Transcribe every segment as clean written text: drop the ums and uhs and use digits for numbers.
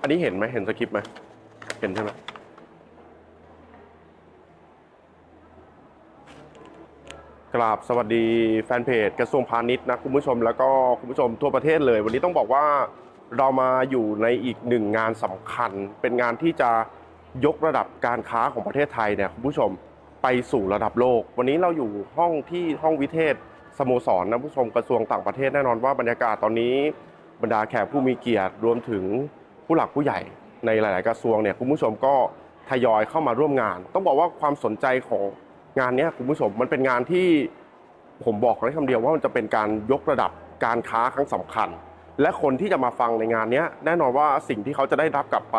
นนี้เห็นไหมเห็นสคริปต์ไหมเห็นใช่ไหมกราบสวัสดีแฟนเพจกระทรวงพาณิชย์นะคุณผู้ชมแล้วก็คุณผู้ชมทั่วประเทศเลยวันนี้ต้องบอกว่าเรามาอยู่ในอีกหนึ่งงานสำคัญเป็นงานที่จะยกระดับการค้าของประเทศไทยเนี่ยคุณผู้ชมไปสู่ระดับโลกวันนี้เราอยู่ห้องวิเทศสโมสรนะผู้ชมกระทรวงต่างประเทศแน่นอนว่าบรรยากาศตอนนี้บรรดาแขกผู้มีเกียรติรวมถึงผู้หลักผู้ใหญ่ในหลายๆกระทรวงเนี่ยคุณผู้ชมก็ทยอยเข้ามาร่วมงานต้องบอกว่าความสนใจของงานนี้คุณผู้ชมมันเป็นงานที่ผมบอกได้คำเดียวว่ามันจะเป็นการยกระดับการค้าครั้งสำคัญและคนที่จะมาฟังในงานนี้แน่นอนว่าสิ่งที่เขาจะได้รับกลับไป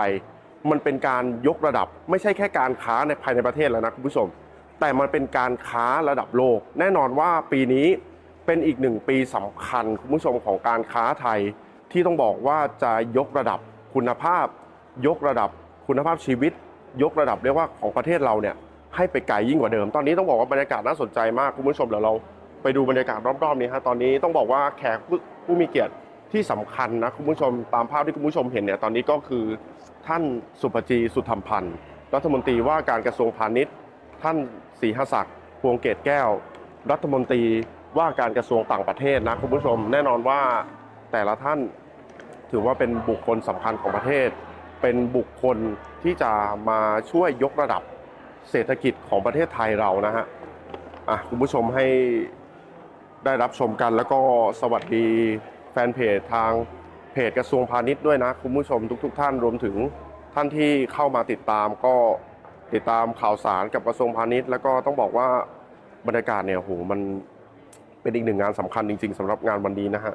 มันเป็นการยกระดับไม่ใช่แค่การค้าในภายในประเทศแล้วนะคุณผู้ชมแต่มันเป็นการค้าระดับโลกแน่นอนว่าปีนี้เป็นอีก1 ปีสำคัญคุณผู้ชมของการค้าไทยที่ต้องบอกว่าจะยกระดับคุณภาพยกระดับคุณภาพชีวิตยกระดับเรียกว่าของประเทศเราเนี่ยให้ไปไกลยิ่งกว่าเดิมตอนนี้ต้องบอกว่าบรรยากาศน่าสนใจมากคุณผู้ชมเดี๋ยวเราไปดูบรรยากาศรอบๆนี้ฮะตอนนี้ต้องบอกว่าแขกผู้มีเกียรติที่สำคัญนะคุณผู้ชมตามภาพที่คุณผู้ชมเห็นเนี่ยตอนนี้ก็คือท่านสุภจีสุธรรมพันธ์รัฐมนตรีว่าการกระทรวงพาณิชย์ท่านศรีหศักดิ์พวงเกตแก้วรัฐมนตรีว่าการกระทรวงต่างประเทศนะคุณผู้ชมแน่นอนว่าแต่ละท่านถือว่าเป็นบุคคลสำคัญของประเทศเป็นบุคคลที่จะมาช่วยยกระดับเศรษฐกิจของประเทศไทยเรานะฮะคุณผู้ชมให้ได้รับชมกันแล้วก็สวัสดีแฟนเพจทางเพจกระทรวงพาณิชย์ด้วยนะคุณผู้ชมทุกท่านรวมถึงท่านที่เข้ามาติดตามก็ติดตามข่าวสารกับกระทรวงพาณิชย์แล้วก็ต้องบอกว่าบรรยากาศเนี่ยโหมันเป็นอีกหนึ่งงานสำคัญจริงๆสำหรับงานวันนี้นะฮะ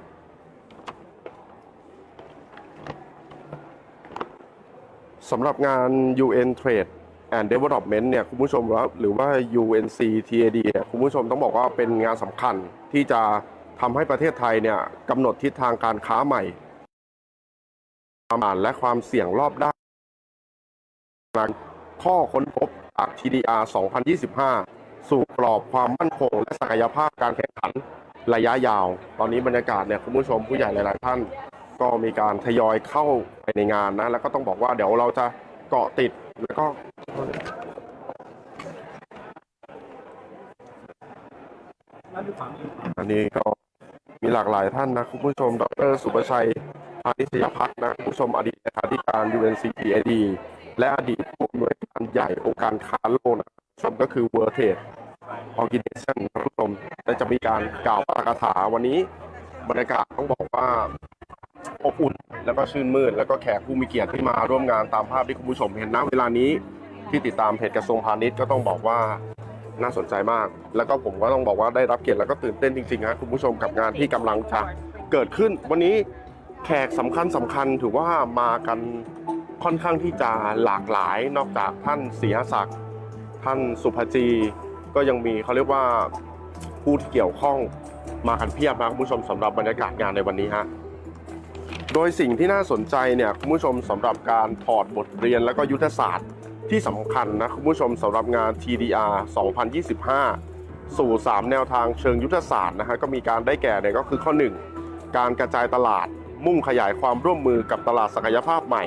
สำหรับงาน UNCTAD and Development เนี่ยคุณผู้ชมหรือว่า UNCTAD เนี่ยคุณผู้ชมต้องบอกว่าเป็นงานสำคัญที่จะทำให้ประเทศไทยเนี่ยกำหนดทิศทางการค้าใหม่ความอ่านและความเสี่ยงรอบด้านข้อค้นพบจาก TDR2025 สู่กรอบความมั่นคงและศักยภาพการแข่งขันระยะยาวตอนนี้บรรยากาศเนี่ยคุณผู้ชมผู้ใหญ่หลายๆท่านก็มีการทยอยเข้าไปในงานนะแล้วก็ต้องบอกว่าเดี๋ยวเราจะเกาะติดแล้วก็อันนี้ก็มีหลากหลายท่านนะคุณผู้ชมดร.สุประชัยพานิชยพัฒน์นะคุณผู้ชมอดีตเลขาธิการ UNCTAD และอดีตผู้อำนวยการใหญ่องค์การค้าโลกนะชมก็คือ World Trade Organization คุณผู้ชมและจะมีการกล่าวปาฐกถาวันนี้บรรยากาศต้องบอกว่าอบอุ่นแล้วก็ชื่นมื่นแล้วก็แขกผู้มีเกียรติที่มาร่วมงานตามภาพที่คุณผู้ชมเห็นณเวลานี้ที่ติดตามเพจกระทรวงพาณิชย์ก็ต้องบอกว่าน่าสนใจมากแล้วก็ผมก็ต้องบอกว่าได้รับเกียรติแล้วก็ตื่นเต้นจริงๆนะคุณผู้ชมกับงานที่กำลังจะเกิดขึ้นวันนี้แขกสำคัญถือว่ามากันค่อนข้างที่จะหลากหลายนอกจากท่านศรีหศักดิ์ท่านสุภจีก็ยังมีเขาเรียกว่าผู้ที่เกี่ยวข้องมากันเพียบนะคุณผู้ชมสำหรับบรรยากาศงานในวันนี้ฮะโดยสิ่งที่น่าสนใจเนี่ยคุณผู้ชมสำหรับการถอดบทเรียนและก็ยุทธศาสตร์ที่สำคัญนะคุณผู้ชมสำหรับงาน TDR2025 สู่3แนวทางเชิงยุทธศาสตร์นะฮะก็มีการได้แก่เนี่ยก็คือข้อ1การกระจายตลาดมุ่งขยายความร่วมมือกับตลาดศักยภาพใหม่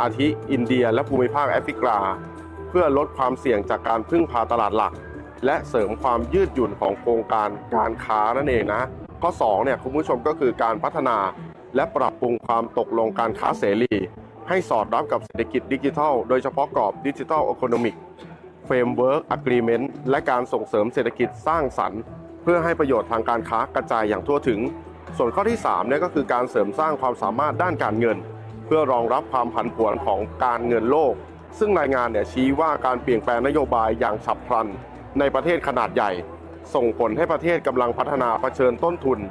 อาทิอินเดียและภูมิภาคแอฟริกาเพื่อลดความเสี่ยงจากการพึ่งพาตลาดหลักและเสริมความยืดหยุ่นของโครงการการค้านั่นเองนะข้อ2เนี่ยคุณผู้ชมก็คือการพัฒนาและปรับปรุงความตกลงการค้าเสรีให้สอดรับกับเศรษฐกิจดิจิทัลโดยเฉพาะกรอบดิจิทัลอีโคโนมิกเฟรมเวิร์กอะกรีเมนต์และการส่งเสริมเศรษฐกิจสร้างสรรค์เพื่อให้ประโยชน์ทางการค้ากระจายอย่างทั่วถึงส่วนข้อที่3เนี่ยก็คือการเสริมสร้างความสามารถด้านการเงินเพื่อรองรับความผันผวนของการเงินโลกซึ่งรายงานเนี่ยชี้ว่าการเปลี่ยนแปลงนโยบายอย่างฉับพลันในประเทศขนาดใหญ่ส่งผลให้ประเทศกำลังพัฒนาเผชิญต้นทุน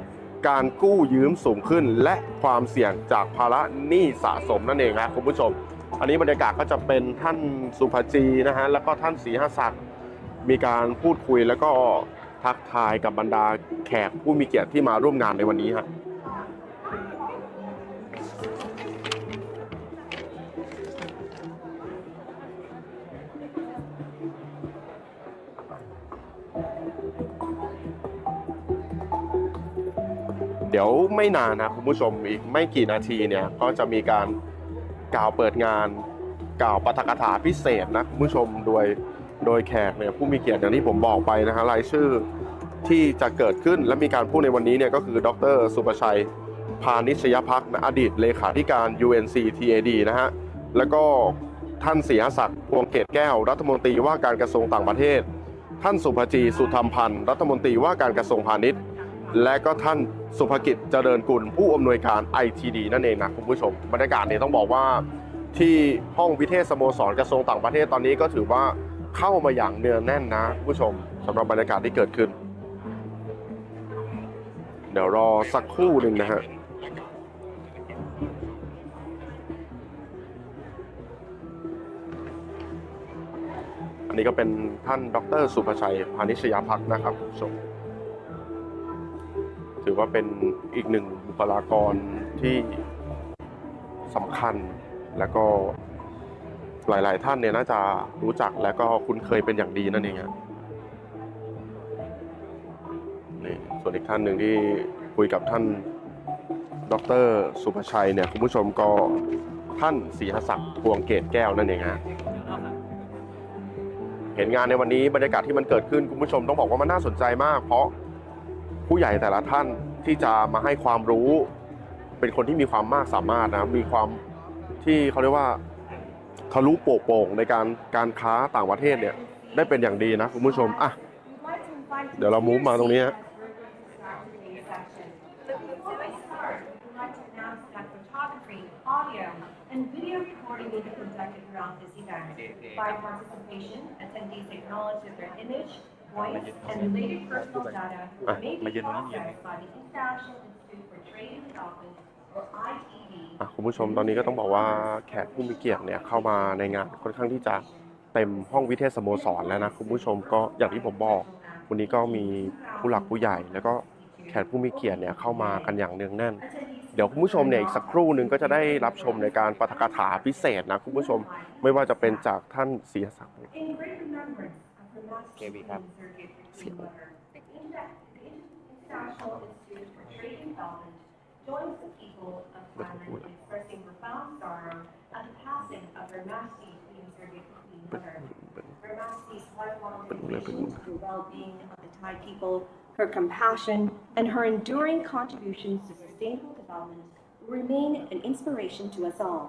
การกู้ยืมสูงขึ้นและความเสี่ยงจากภาระหนี้สะสมนั่นเองนะคุณผู้ชมอันนี้บรรยากาศก็จะเป็นท่านสุภจีนะฮะแล้วก็ท่านศรีหศักดิ์มีการพูดคุยแล้วก็ทักทายกับบรรดาแขกผู้มีเกียรติที่มาร่วมงานในวันนี้ฮะ เดี๋ยวไม่นานนะคุณผู้ชมอีกไม่กี่นาทีเนี่ยก็จะมีการ กล่าวเปิดงานกล่าวปาฐกถาพิเศษนะคุณผู้ชมโดยแขกเนี่ยผู้มีเกียรติอย่างที่ผมบอกไปนะฮะรายชื่อที่จะเกิดขึ้นและมีการพูดในวันนี้เนี่ยก็คือดร.สุประชัยพานิชยภักดิ์อดีตเลขาธิการ UNCTAD นะฮะแล้วก็ท่านศรีหศักดิ์พวงเกตแก้วรัฐมนตรีว่าการกระทรวงต่างประเทศท่านสุภจีสุธรรมพันธ์รัฐมนตรีว่าการกระทรวงพาณิชย์และก็ท่านสุภกิจเจริญกุลผู้อำนวยการ ITD นั่นเองนะคุณผู้ชมบรรยากาศเนี่ยต้องบอกว่าที่ห้องวิเทศสโมสรกระทรวงต่างประเทศตอนนี้ก็ถือว่าเข้ามาอย่างเนืองแน่นนะคุณผู้ชมสำหรับบรรยากาศที่เกิดขึ้นเดี๋ยวรอสักครู่หนึ่งนะฮะอันนี้ก็เป็นท่านดร.สุภชัยพานิชยภักดิ์นะครับคุณผู้ชมถือว่าเป็นอีกหนึ่งบุคลากรที่สำคัญและก็หลายๆท่านเนี่ยน่าจะรู้จักและก็คุ้นเคยเป็นอย่างดีนั่นเองครับนี่ส่วนอีกท่านหนึ่งที่คุยกับท่านดร.สุภชัยเนี่ยคุณผู้ชมก็ท่านศรีหศักดิ์พวงเกตแก้วนั่นเองฮะเห็นงานในวันนี้บรรยากาศที่มันเกิดขึ้นคุณผู้ชมต้องบอกว่ามันน่าสนใจมากเพราะผู้ใหญ่แต่ละท่านที่จะมาให้ความรู้เป็นคนที่มีความมากสามารถนะมีความที่เขาเรียกว่าทะลุโป่งในการค้าต่างประเทศเนี่ยได้เป็นอย่างดีนะคุณผู้ชมอ่ะเดี๋ยวเรามูฟมาตรงนี้ฮะand video recording will be conducted around this event. By participation, attendees acknowledge that their image, voice, and related personal data may be processed by the International Institute for Trade and Development, or ITD. คุณผู้ชมตอนนี้ก็ต้องบอกว่าแขกผู้มีเกียรติเนี่ยเข้ามาในงานค่อนข้างที่จะเต็มห้องวิเทศสโมสรแล้วนะคุณผู้ชมก็อย่างที่ผมบอกวันนี้ก็มีผู้หลักผู้ใหญ่แล้วก็แขกผู้มีเกียรติเนี่ยเข้ามากันอย่างเนืองแน่นเดี๋ยวคุณผู้ชมเนี่ยอีกสักครู่หนึ่งก็จะได้รับชมในการปาฐกถาพิเศษนะคุณผู้ชมไม่ว่าจะเป็นจากท่านศรีหศักดิ์เควีครับHer compassion and her enduring contributions to sustainable development will remain an inspiration to us all.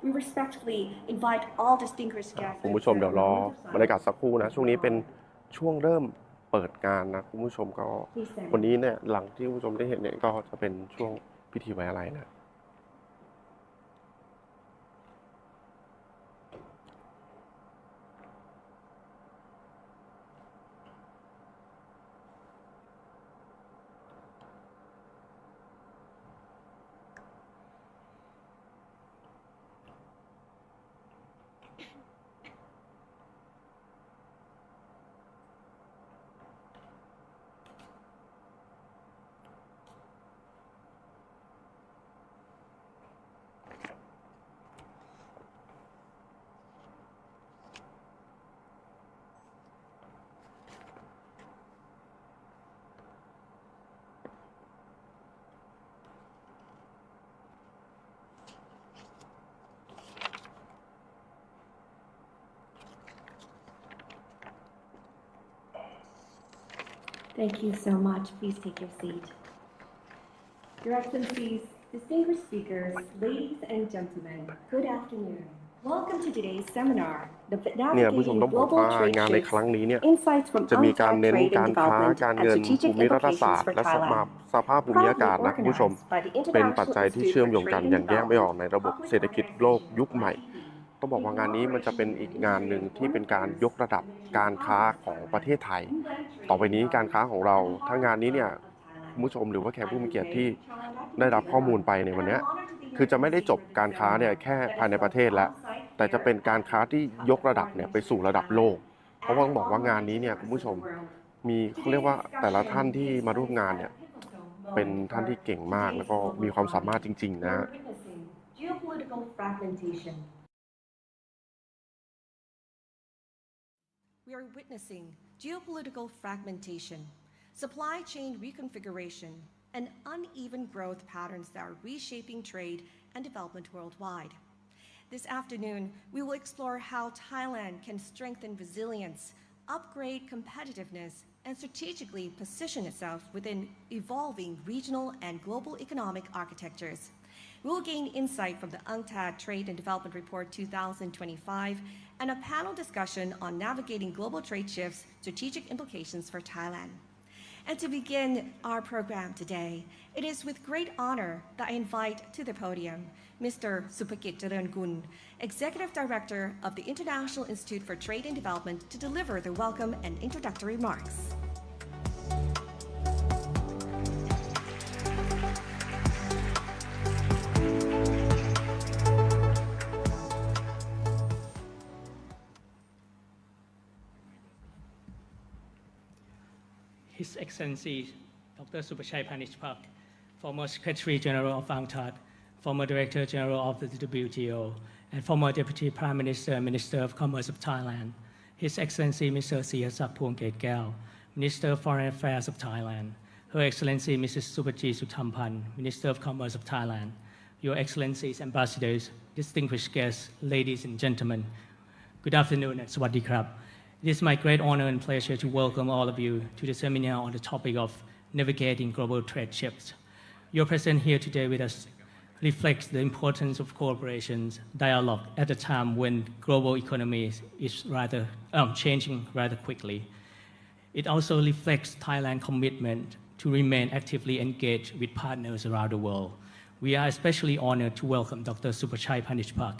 We respectfully invite all distinguished guests. คุณผู้ชมเดี๋ยวรอบรรยากาศสักครู่นะช่วงนี้เป็นช่วงเริ่มเปิดงานนะคุณผู้ชมก็วันนี้เนี่ยหลังที่คุณผู้ชมได้เห็นเนี่ยก็จะเป็นช่วงพิธีไว้อะไรนะThank you so much. Please take your seat. Your Excellencies, distinguished speakers, ladies and gentlemen, good afternoon. Welcome to today's seminar, The เนี่ยผู้ชม Navigating ต้องบอก Global ว่า Trade งานใน Shifts, ครั้งนี้เนี่ย Insights from จะมีการ Untapped เน้น Trade การ and ค้า Development การ and เงิน Strategic ภูมิรัฐศาส Implications ตร์ for และ Thailand. สภาพภูมิอากาศ Proudly นะคุณผู้ชม organized by the เป็นปัจจัย International ที่เชื่อม Institute โย for งกัน Trade อย่าง and แยกไม่ออก Development, ในระบบเศรษฐกิจโลกยุคใหม่ต้องบอกว่างานนี้มันจะเป็นอีกงานหนึ่งที่เป็นการยกระดับการค้าของประเทศไทยต่อไปนี้การค้าของเราถ้างานนี้เนี่ยคุณผู้ชมหรือว่าแขกผู้มีเกียรติที่ได้รับข้อมูลไปในวันนี้คือจะไม่ได้จบการค้าเนี่ยแค่ภายในประเทศแล้วแต่จะเป็นการค้าที่ยกระดับเนี่ยไปสู่ระดับโลกเพราะว่าต้องบอกว่างานนี้เนี่ยคุณผู้ชมมีเขาเรียกว่าแต่ละท่านที่มาร่วมงานเนี่ยเป็นท่านที่เก่งมากแล้วก็มีความสามารถจริงๆนะ We are witnessing geopolitical fragmentation, supply chain reconfiguration, and uneven growth patterns that are reshaping trade and development worldwide. This afternoon, we will explore how Thailand can strengthen resilience, upgrade competitiveness, and strategically position itself within evolving regional and global economic architectures. We will gain insight from the UNCTAD Trade and Development Report 2025 and a panel discussion on navigating global trade shifts, strategic implications for Thailand. And to begin our program today, it is with great honor that I invite to the podium Mr. Supakit Jalangun, Executive Director of the International Institute for Trade and Development, to deliver the welcome and introductory remarks. His Excellency Dr. Supachai Panishpak, former Secretary General of UNCTAD, former Director General of the WTO, and former Deputy Prime Minister and Minister of Commerce of Thailand, His Excellency Mr. Sihasak Phuong Ket, Minister of Foreign Affairs of Thailand, Her Excellency Mrs. Supaji Suthampan, Minister of Commerce of Thailand, Your Excellencies, Ambassadors, distinguished guests, ladies and gentlemen, good afternoon and Swadee Krab. It is my great honor and pleasure to welcome all of you to the seminar on the topic of navigating global trade shifts. Your presence here today with us reflects the importance of cooperation, dialogue at a time when global economy is changing rather quickly. It also reflects Thailand's commitment to remain actively engaged with partners around the world. We are especially honored to welcome Dr. Supachai Panishpak.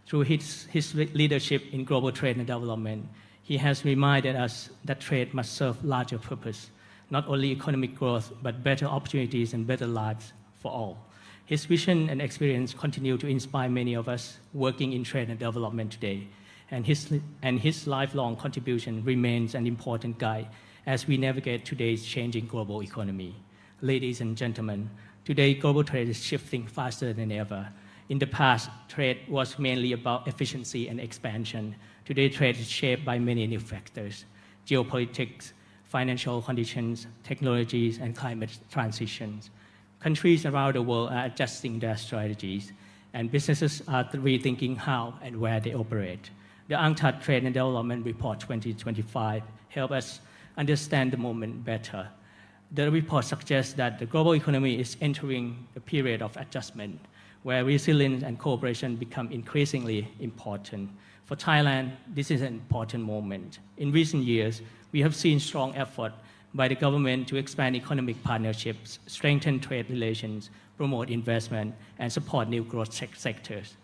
Through his leadership in global trade and development, he has reminded us that trade must serve larger purpose, not only economic growth, but better opportunities and better lives for all. His vision and experience continue to inspire many of us working in trade and development today, and his lifelong contribution remains an important guide as we navigate today's changing global economy. Ladies and gentlemen, today global trade is shifting faster than ever. In the past, trade was mainly about efficiency and expansion. Today, trade is shaped by many new factors: geopolitics, financial conditions, technologies, and climate transitions. Countries around the world are adjusting their strategies, and businesses are rethinking how and where they operate. The UNCTAD Trade and Development Report 2025 helps us understand the moment better. The report suggests that the global economy is entering a period of adjustment, where resilience and cooperation become increasingly important. For Thailand, this is an important moment. In recent years, we have seen strong effort by the government to expand economic partnerships, strengthen trade relations, promote investment, and support new growth sectors.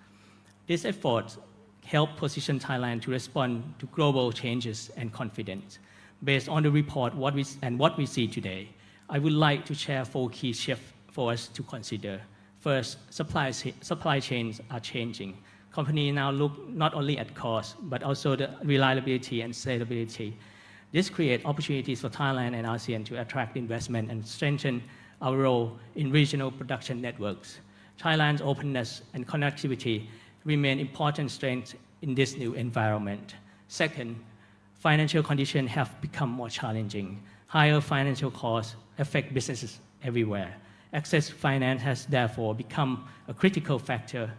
These efforts help position Thailand to respond to global changes and confidence. Based on the report what we see today, I would like to share 4 key shifts for us to consider. First, supply chains are changing. Companies now look not only at cost, but also the reliability and scalability. This creates opportunities for Thailand and ASEAN to attract investment and strengthen our role in regional production networks. Thailand's openness and connectivity remain important strengths in this new environment. Second, financial conditions have become more challenging. Higher financial costs affect businesses everywhere. Access to finance has therefore become a critical factor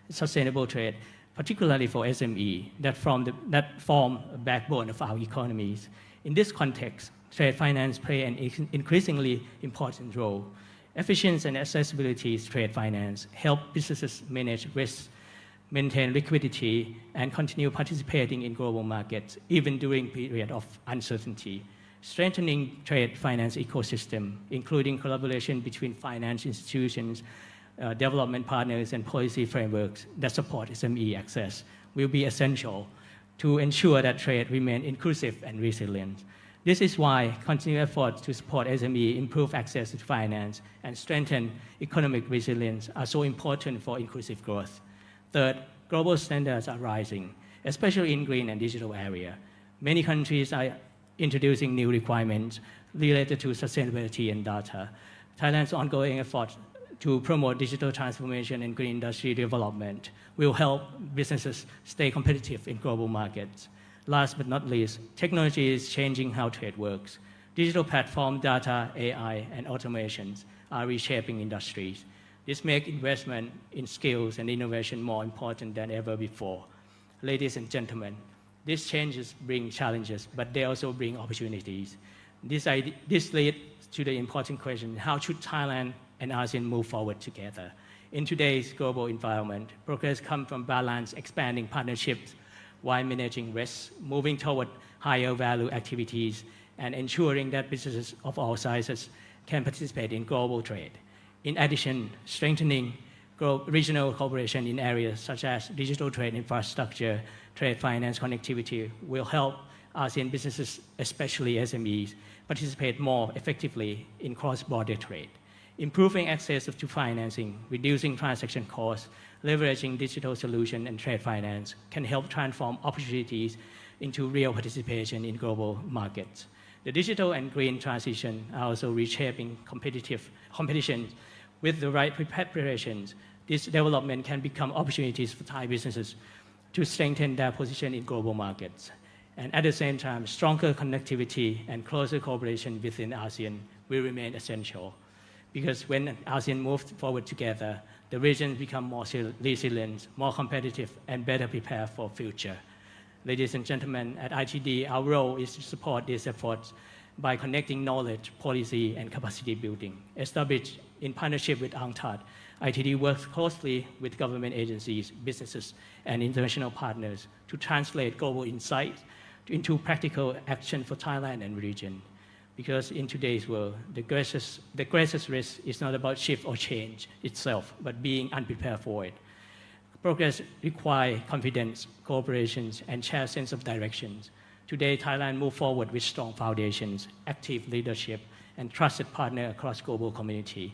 in sustainable trade, particularly for SME that form a backbone of our economies. In this context, trade finance plays an increasingly important role. Efficiency and accessibility to trade finance help businesses manage risks, maintain liquidity, and continue participating in global markets, even during periods of uncertainty. Strengthening trade finance ecosystem, including collaboration between finance institutions, development partners, and policy frameworks that support SME access, will be essential to ensure that trade remains inclusive and resilient. This is why continued efforts to support SME, improve access to finance, and strengthen economic resilience are so important for inclusive growth. Third, global standards are rising, especially in green and digital area. Many countries are introducing new requirements related to sustainability and data. Thailand's ongoing efforts to promote digital transformation and green industry development will help businesses stay competitive in global markets. Last but not least, technology is changing how trade works. Digital platform, data, AI, and automations are reshaping industries. This makes investment in skills and innovation more important than ever before. Ladies and gentlemen, these changes bring challenges, but they also bring opportunities. This leads to the important question, how should Thailand and ASEAN move forward together? In today's global environment, progress comes from balanced, expanding partnerships while managing risks, moving toward higher value activities, and ensuring that businesses of all sizes can participate in global trade. In addition, strengthening regional cooperation in areas such as digital trade infrastructure, trade finance connectivity will help ASEAN businesses, especially SMEs, participate more effectively in cross-border trade. Improving access to financing, reducing transaction costs, leveraging digital solutions and trade finance can help transform opportunities into real participation in global markets. The digital and green transition are also reshaping competition. With the right preparations, this development can become opportunities for Thai businesses to strengthen their position in global markets. And at the same time, stronger connectivity and closer cooperation within ASEAN will remain essential. Because when ASEAN moves forward together, the region becomes more resilient, more competitive, and better prepared for the future. Ladies and gentlemen, at ITD, our role is to support these efforts by connecting knowledge, policy, and capacity building. Established in partnership with UNCTAD, ITD works closely with government agencies, businesses, and international partners to translate global insights into practical action for Thailand and region. Because in today's world, the greatest risk is not about shift or change itself, but being unprepared for it. Progress requires confidence, cooperation, and shared sense of directions. Today, Thailand moves forward with strong foundations, active leadership, and trusted partner across global community.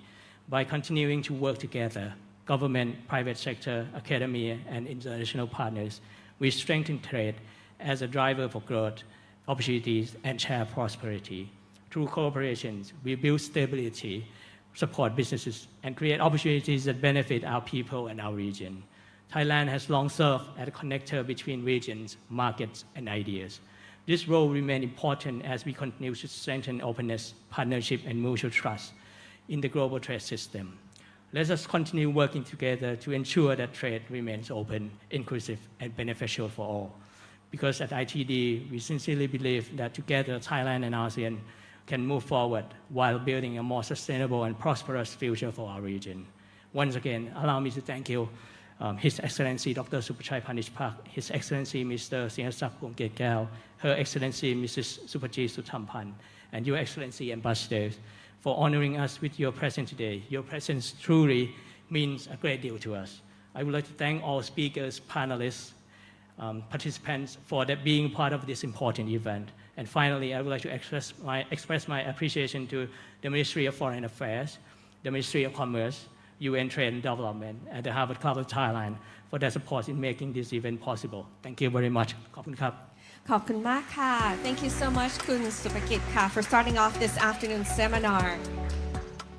By continuing to work together, government, private sector, academia, and international partners, we strengthen trade as a driver for growth, opportunities, and shared prosperity. Through cooperations, we build stability, support businesses, and create opportunities that benefit our people and our region. Thailand has long served as a connector between regions, markets, and ideas. This role remains important as we continue to strengthen openness, partnership, and mutual trust in the global trade system. Let us continue working together to ensure that trade remains open, inclusive, and beneficial for all. Because at ITD, we sincerely believe that together Thailand and ASEAN can move forward while building a more sustainable and prosperous future for our region. Once again, allow me to thank you, His Excellency Dr. Supachai Panishpak, His Excellency Mr. Singhasak Pongkekal, Her Excellency Mrs. Supaji Sutampan, and Your Excellency Ambassadors for honoring us with your presence today. Your presence truly means a great deal to us. I would like to thank all speakers, panelists, participants for being part of this important event. And finally, I would like to express my appreciation to the Ministry of Foreign Affairs, the Ministry of Commerce, UN Trade and Development, and the Harvard Club of Thailand for their support in making this event possible. Thank you very much. ขอบคุณครับ ขอบคุณมากค่ะ Thank you so much คุณสุภกิจค่ะ for starting off this afternoon seminar.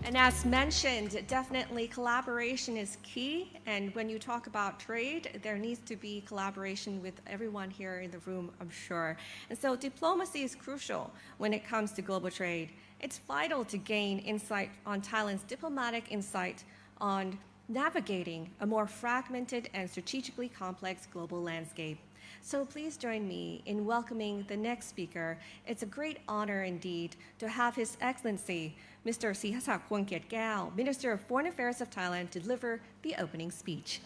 And as mentioned, definitely collaboration is key. And when you talk about trade, there needs to be collaboration with everyone here in the room, I'm sure. And so diplomacy is crucial when it comes to global trade. It's vital to gain insight on Thailand's diplomatic insight on navigating a more fragmented and strategically complex global landscape. So please join me in welcoming the next speaker. It's a great honor indeed to have His Excellency Mr. Singhasak Pongkekal, Minister of Foreign Affairs of Thailand, deliver the opening speech.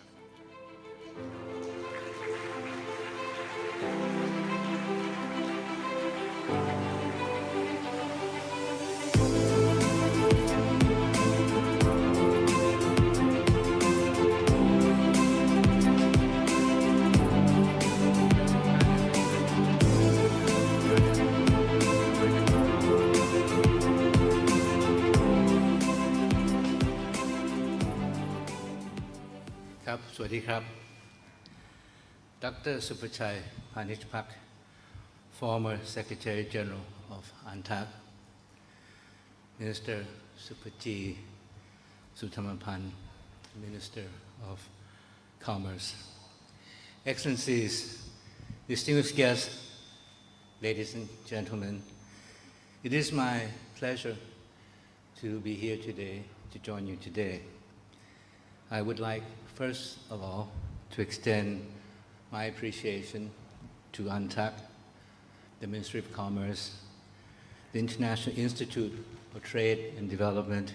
Dr. Supachai Panishpak, former Secretary General of UNCTAD, Minister Supaji Sutampan, Minister of Commerce, Excellencies, distinguished guests, ladies and gentlemen, it is my pleasure to be here today, to join you today. I would like, first of all, to extend my appreciation to UNCTAD, the Ministry of Commerce, the International Institute for Trade and Development,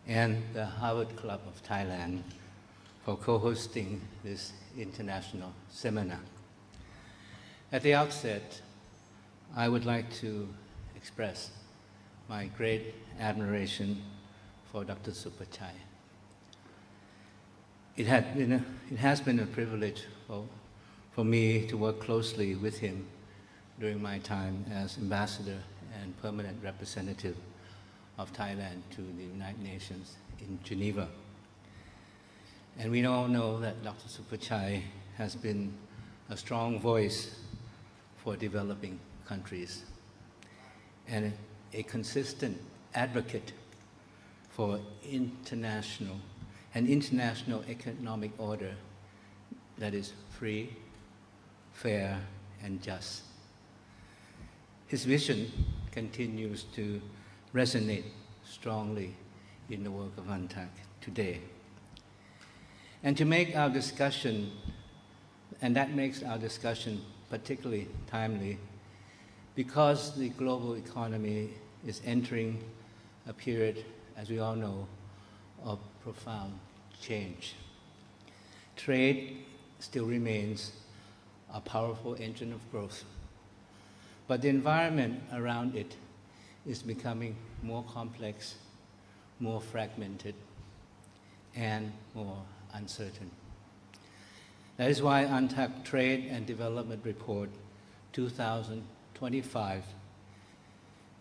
and the Harvard Club of Thailand for co-hosting this international seminar. At the outset, I would like to express my great admiration for Dr. Supachai. It has been a privilege for me to work closely with him during my time as ambassador and permanent representative of Thailand to the United Nations in Geneva. And we all know that Dr. Supachai has been a strong voice for developing countries and a consistent advocate for international economic order that is free, fair, and just. His vision continues to resonate strongly in the work of UNCTAD today. And to make our discussion, and that makes our discussion particularly timely, because the global economy is entering a period, as we all know, of profound change. Trade still remains a powerful engine of growth, but the environment around it is becoming more complex, more fragmented, and more uncertain. That is why UNCTAD Trade and Development Report 2025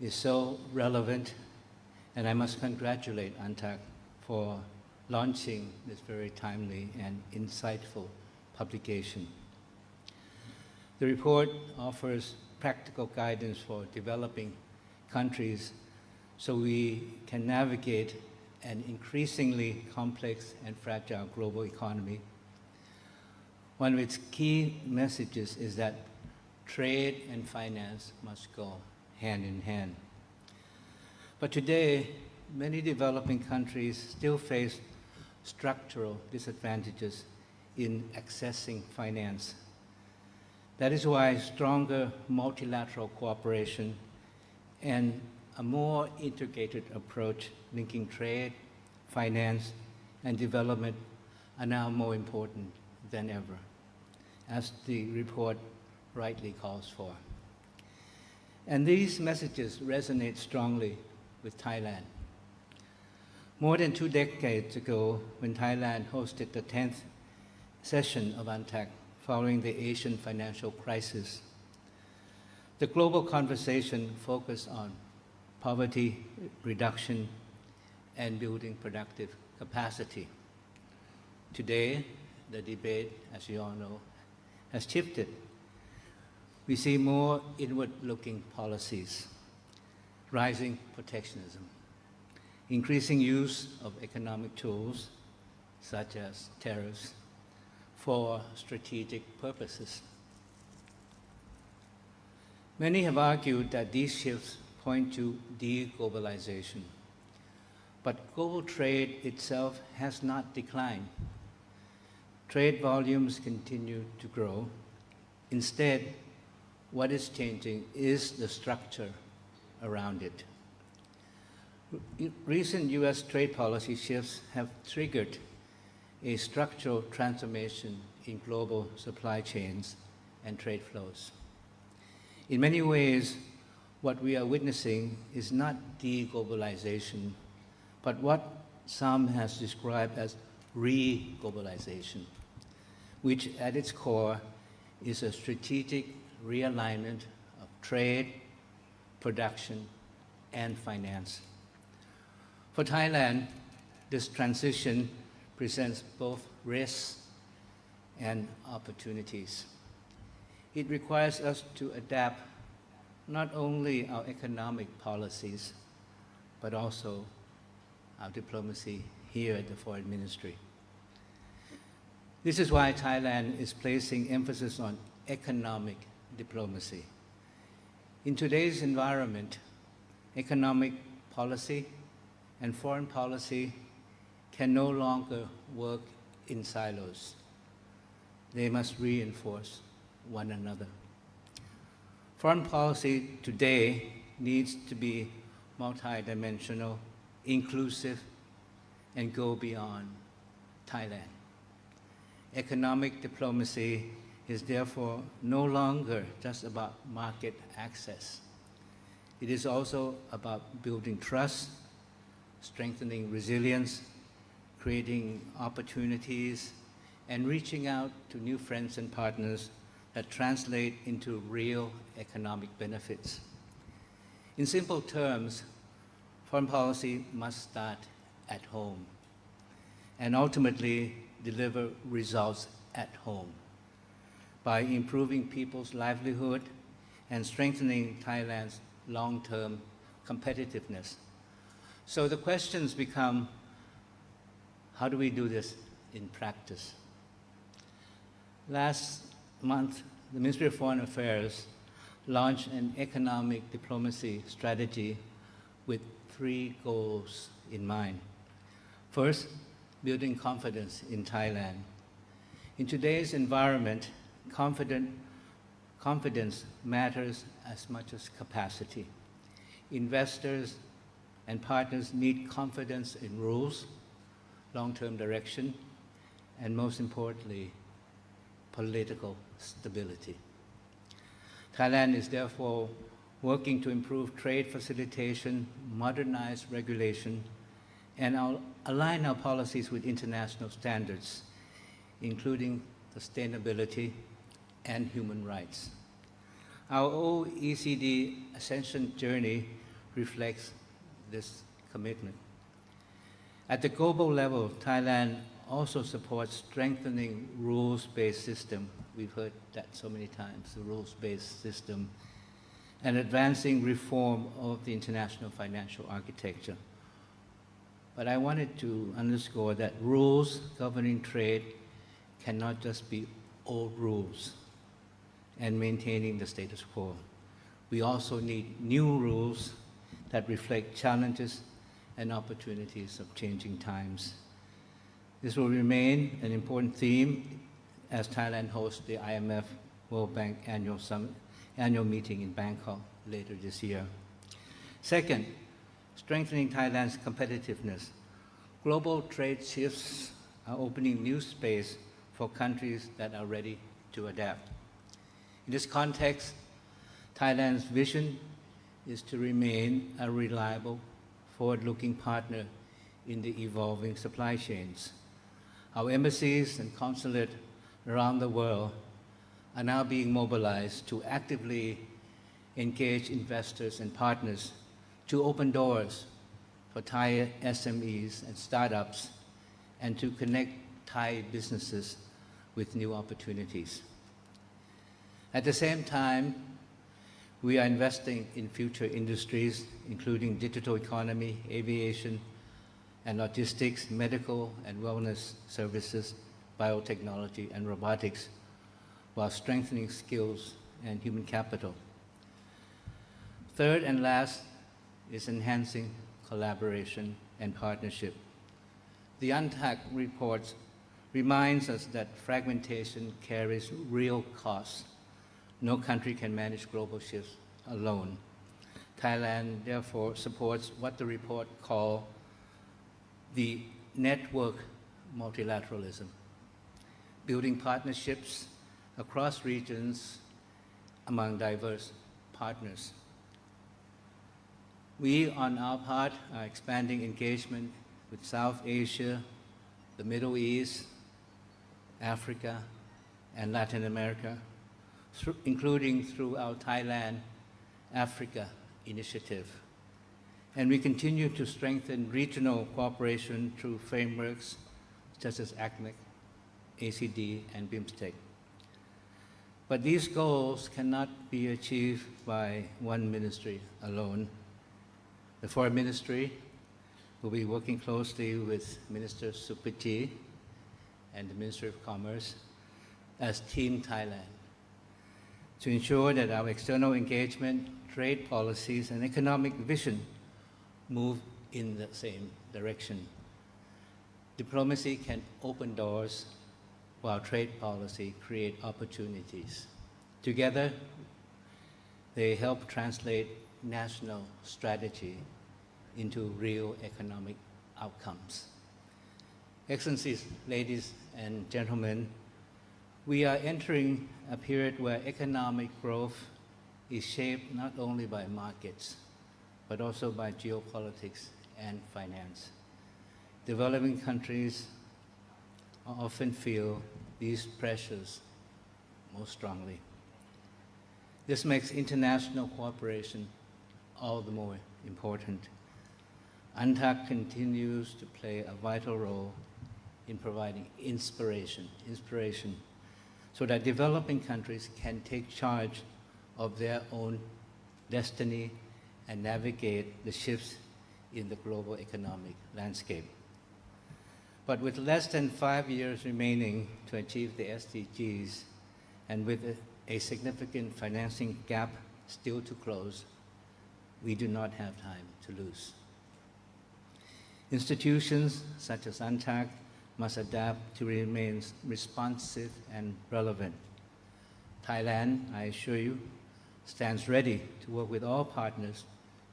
is so relevant, and I must congratulate UNCTAD for launching this very timely and insightful publication. The report offers practical guidance for developing countries so we can navigate an increasingly complex and fragile global economy. One of its key messages is that trade and finance must go hand in hand. But today, many developing countries still face structural disadvantages in accessing finance. That is why stronger multilateral cooperation and a more integrated approach linking trade, finance, and development are now more important than ever, as the report rightly calls for. And these messages resonate strongly with Thailand. More than 2 decades ago, when Thailand hosted the 10th session of UNCTAD following the Asian financial crisis, the global conversation focused on poverty reduction and building productive capacity. Today, the debate, as you all know, has shifted. We see more inward-looking policies, rising protectionism, increasing use of economic tools, such as tariffs, for strategic purposes. Many have argued that these shifts point to de-globalization, but global trade itself has not declined. Trade volumes continue to grow. Instead, what is changing is the structure around it. Recent U.S. trade policy shifts have triggered a structural transformation in global supply chains and trade flows. In many ways, what we are witnessing is not de-globalization, but what some has described as re-globalization, which at its core is a strategic realignment of trade, production, and finance. For Thailand, this transition presents both risks and opportunities. It requires us to adapt not only our economic policies, but also our diplomacy here at the Foreign Ministry. This is why Thailand is placing emphasis on economic diplomacy. In today's environment, economic policy and foreign policy can no longer work in silos. They must reinforce one another. Foreign policy today needs to be multidimensional, inclusive, and go beyond Thailand. Economic diplomacy is therefore no longer just about market access. It is also about building trust, strengthening resilience, creating opportunities, and reaching out to new friends and partners that translate into real economic benefits. In simple terms, foreign policy must start at home and ultimately deliver results at home by improving people's livelihood and strengthening Thailand's long-term competitiveness. So the questions become, how do we do this in practice? Last month, the Ministry of Foreign Affairs launched an economic diplomacy strategy with 3 goals in mind. First, building confidence in Thailand. In today's environment, confidence matters as much as capacity. Investors and partners need confidence in rules, long-term direction, and most importantly, political stability. Thailand is therefore working to improve trade facilitation, modernize regulation, and align our policies with international standards, including sustainability and human rights. Our OECD ascension journey reflects this commitment. At the global level, Thailand also supports strengthening rules-based system. We've heard that so many times, the rules-based system, and advancing reform of the international financial architecture. But I wanted to underscore that rules governing trade cannot just be old rules and maintaining the status quo. We also need new rules that reflect challenges and opportunities of changing times. This will remain an important theme as Thailand hosts the IMF World Bank annual meeting in Bangkok later this year. Second, strengthening Thailand's competitiveness. Global trade shifts are opening new space for countries that are ready to adapt. In this context, Thailand's vision is to remain a reliable, forward-looking partner in the evolving supply chains. Our embassies and consulate around the world are now being mobilized to actively engage investors and partners to open doors for Thai SMEs and startups and to connect Thai businesses with new opportunities. At the same time, we are investing in future industries, including digital economy, aviation, and logistics, medical and wellness services, biotechnology, and robotics, while strengthening skills and human capital. Third and last is enhancing collaboration and partnership. The UNCTAD report reminds us that fragmentation carries real costs. No country can manage global shifts alone. Thailand therefore supports what the report calls the network multilateralism, building partnerships across regions among diverse partners. We, on our part, are expanding engagement with South Asia, the Middle East, Africa, and Latin America, including through our Thailand Africa initiative. And we continue to strengthen regional cooperation through frameworks such as ACMEC, ACD, and BIMSTEC. But these goals cannot be achieved by one ministry alone. The Foreign Ministry will be working closely with Minister Supati and the Minister of Commerce as Team Thailand to ensure that our external engagement, trade policies, and economic vision move in the same direction. Diplomacy can open doors, while trade policy create opportunities. Together, they help translate national strategy into real economic outcomes. Excellencies, ladies and gentlemen, we are entering a period where economic growth is shaped not only by markets, but also by geopolitics and finance. Developing countries often feel these pressures most strongly. This makes international cooperation all the more important. UNCTAD continues to play a vital role in providing inspiration so that developing countries can take charge of their own destiny and navigate the shifts in the global economic landscape. But with less than 5 years remaining to achieve the SDGs and with a significant financing gap still to close, we do not have time to lose. Institutions such as UNCTAD must adapt to remain responsive and relevant. Thailand, I assure you, stands ready to work with all partners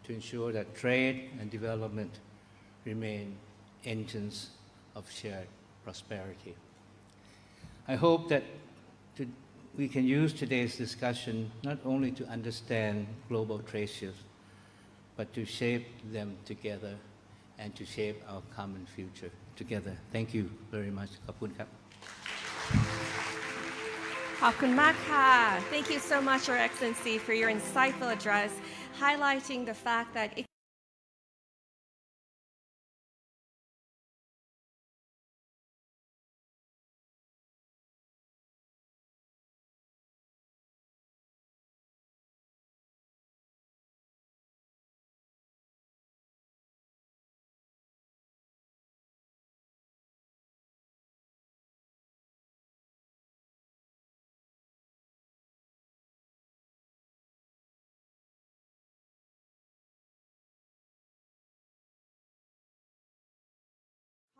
to ensure that trade and development remain engines of shared prosperity. I hope that we can use today's discussion not only to understand global trade shifts, but to shape them together and to shape our common future together. Thank you very much. ขอบคุณครับ ขอบคุณมากค่ะ Thank you so much, Your Excellency, for your insightful address, highlighting the fact that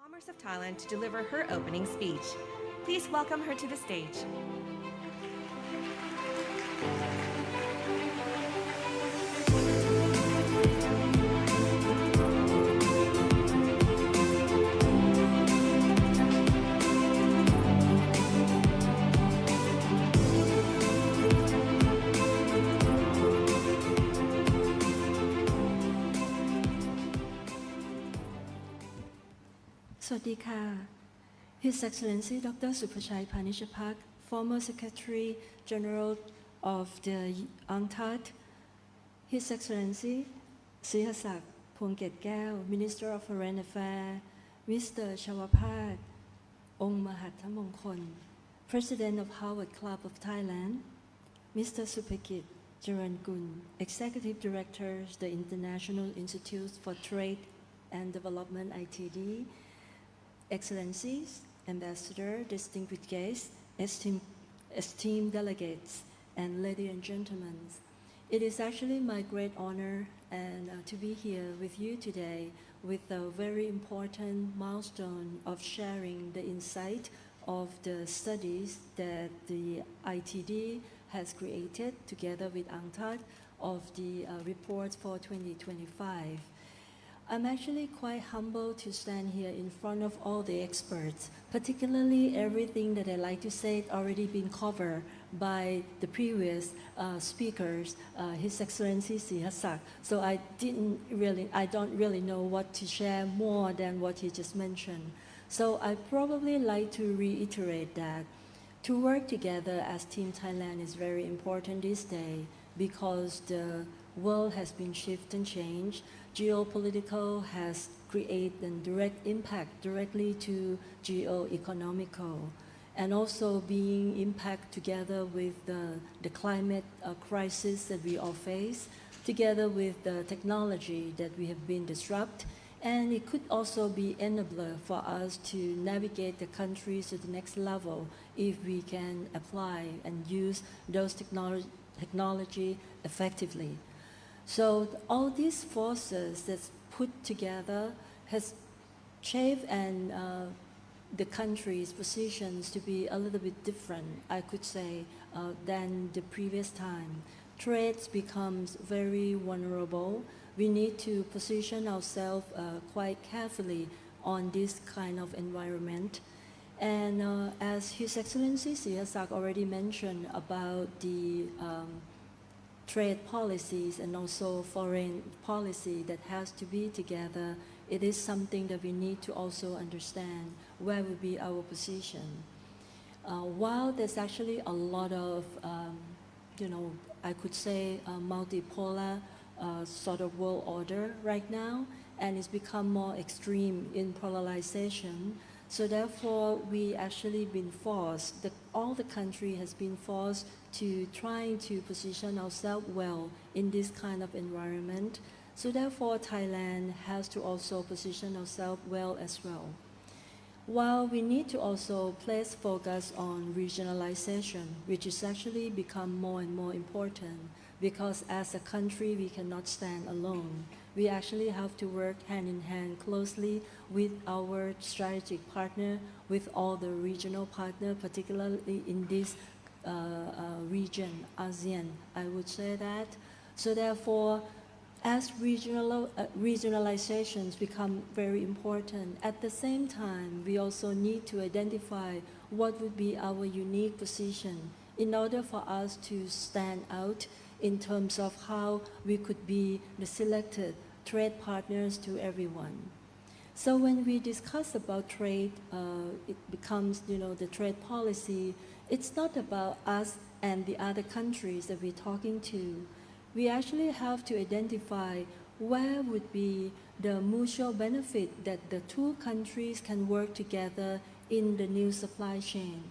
Commerce of Thailand to deliver her opening speech. Please welcome her to the stage. สวัสดีค่ะ His Excellency Dr. Supachai Panichapak, former Secretary General of the UNCTAD, His Excellency Sihasak Phuongket Keo, Minister of Foreign Affairs, Mr. Chawapat Ong Mahathamongkol, President of Harvard Club of Thailand, Mr. Supakit Jarankul, Executive Director of the International Institute for Trade and Development ITD, Excellencies, Ambassador, distinguished guests, esteemed delegates, and ladies and gentlemen. It is actually my great honor to be here with you today with a very important milestone of sharing the insight of the studies that the ITD has created together with UNCTAD of the report for 2025. I'm actually quite humbled to stand here in front of all the experts, particularly everything that I like to say already been covered by the previous speakers, His Excellency Sihasak. So I don't really know what to share more than what he just mentioned. So I probably like to reiterate that to work together as Team Thailand is very important this day because the world has been shifted and changed. Geopolitical has created a direct impact directly to geo-economical, and also being impact together with the climate crisis that we all face, together with the technology that we have been disrupted, and it could also be enabler for us to navigate the countries to the next level if we can apply and use those technology effectively. So all these forces that's put together has shape and the country's positions to be a little bit different, I could say, than the previous time. Trade becomes very vulnerable. We need to position ourselves quite carefully on this kind of environment. And as His Excellency Sihasak already mentioned about the trade policies and also foreign policy that has to be together, it is something that we need to also understand where will be our position. While there's actually a lot of, I could say multipolar sort of world order right now, and it's become more extreme in polarization. So therefore, we actually been forced, all the country has been forced to trying to position ourselves well in this kind of environment. So therefore, Thailand has to also position ourselves well as well. While we need to also place focus on regionalization, which is actually become more and more important, because as a country we cannot stand alone. We actually have to work hand in hand closely with our strategic partner, with all the regional partners, particularly in this region, ASEAN, I would say that. So therefore, as regionalizations become very important, at the same time, we also need to identify what would be our unique position in order for us to stand out in terms of how we could be the selected trade partners to everyone. So when we discuss about trade, it becomes, the trade policy, it's not about us and the other countries that we're talking to. We actually have to identify where would be the mutual benefit that the two countries can work together in the new supply chain.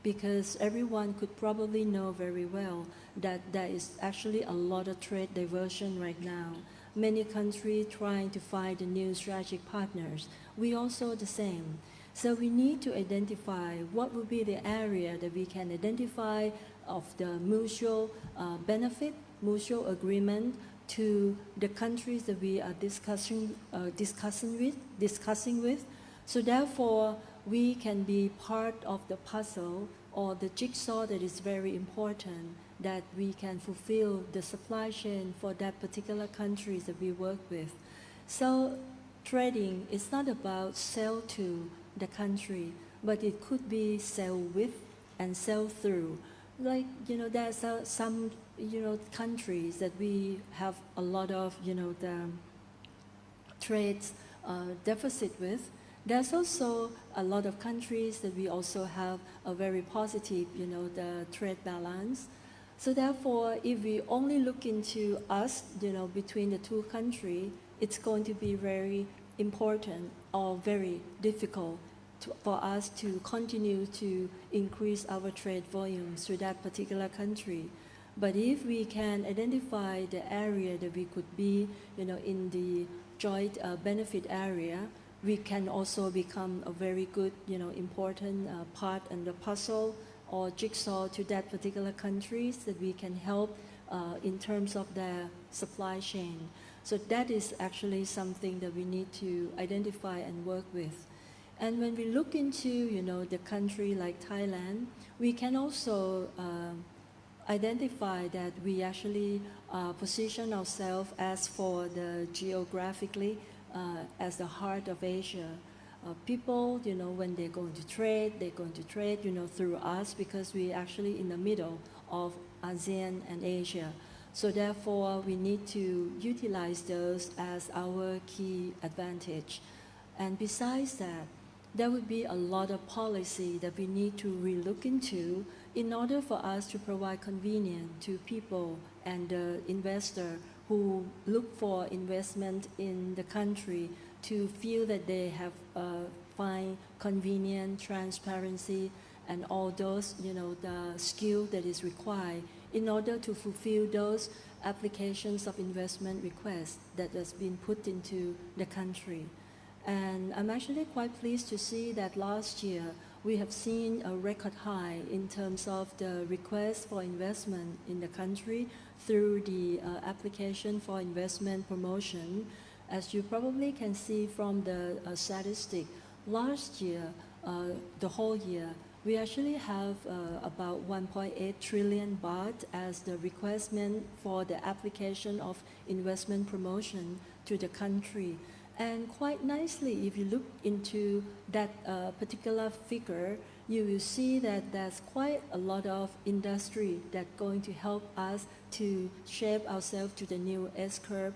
Because everyone could probably know very well that there is actually a lot of trade diversion right now. Many countries trying to find the new strategic partners. We also the same. So we need to identify what would be the area that we can identify of the mutual benefit, mutual agreement to the countries that we are discussing with. So therefore, we can be part of the puzzle or the jigsaw that is very important, that we can fulfill the supply chain for that particular countries that we work with. So trading is not about sell to the country, but it could be sell with and sell through. Like, there's some, countries that we have a lot of, the trades deficit with. There's also a lot of countries that we also have a very positive, the trade balance. So therefore, if we only look into us, between the two countries, it's going to be very important or very difficult for us to continue to increase our trade volumes to that particular country. But if we can identify the area that we could be, in the joint benefit area, we can also become a very good, important part in the puzzle or jigsaw to that particular countries that we can help in terms of their supply chain. So that is actually something that we need to identify and work with. And when we look into, the country like Thailand, we can also identify that we actually position ourselves as for the geographically as the heart of Asia. People, when they're going to trade, through us because we're actually in the middle of ASEAN and Asia. So therefore, we need to utilize those as our key advantage. And besides that, there would be a lot of policy that we need to relook into in order for us to provide convenience to people and the investor who look for investment in the country to feel that they have find convenient, transparency, and all those, the skill that is required in order to fulfill those applications of investment requests that has been put into the country. And I'm actually quite pleased to see that last year we have seen a record high in terms of the request for investment in the country through the application for investment promotion. As you probably can see from the statistic, last year, the whole year, we actually have about 1.8 trillion baht as the requirement for the application of investment promotion to the country. And quite nicely, if you look into that particular figure, you will see that there's quite a lot of industry that's going to help us to shape ourselves to the new S-curve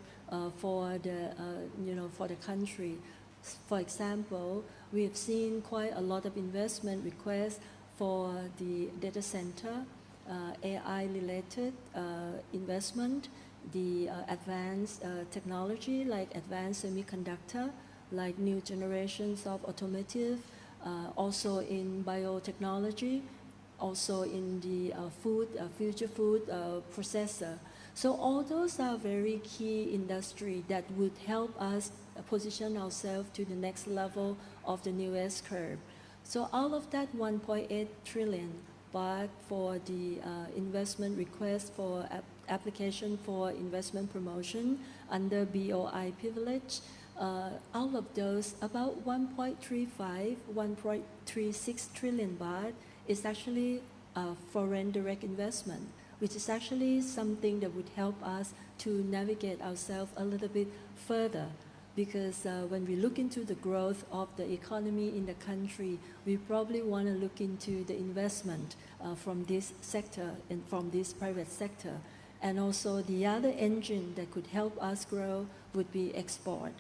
for the country. For example, we have seen quite a lot of investment requests for the data center, AI-related investment, the advanced technology like advanced semiconductor, like new generations of automotive, also in biotechnology, also in the future food processor. So all those are very key industry that would help us position ourselves to the next level of the new S-curve. So all of that 1.8 trillion baht for the investment request for application for investment promotion under BOI privilege, all of those, about 1.35, 1.36 trillion baht is actually foreign direct investment, which is actually something that would help us to navigate ourselves a little bit further. Because when we look into the growth of the economy in the country, we probably want to look into the investment from this sector and from this private sector. And also the other engine that could help us grow would be export.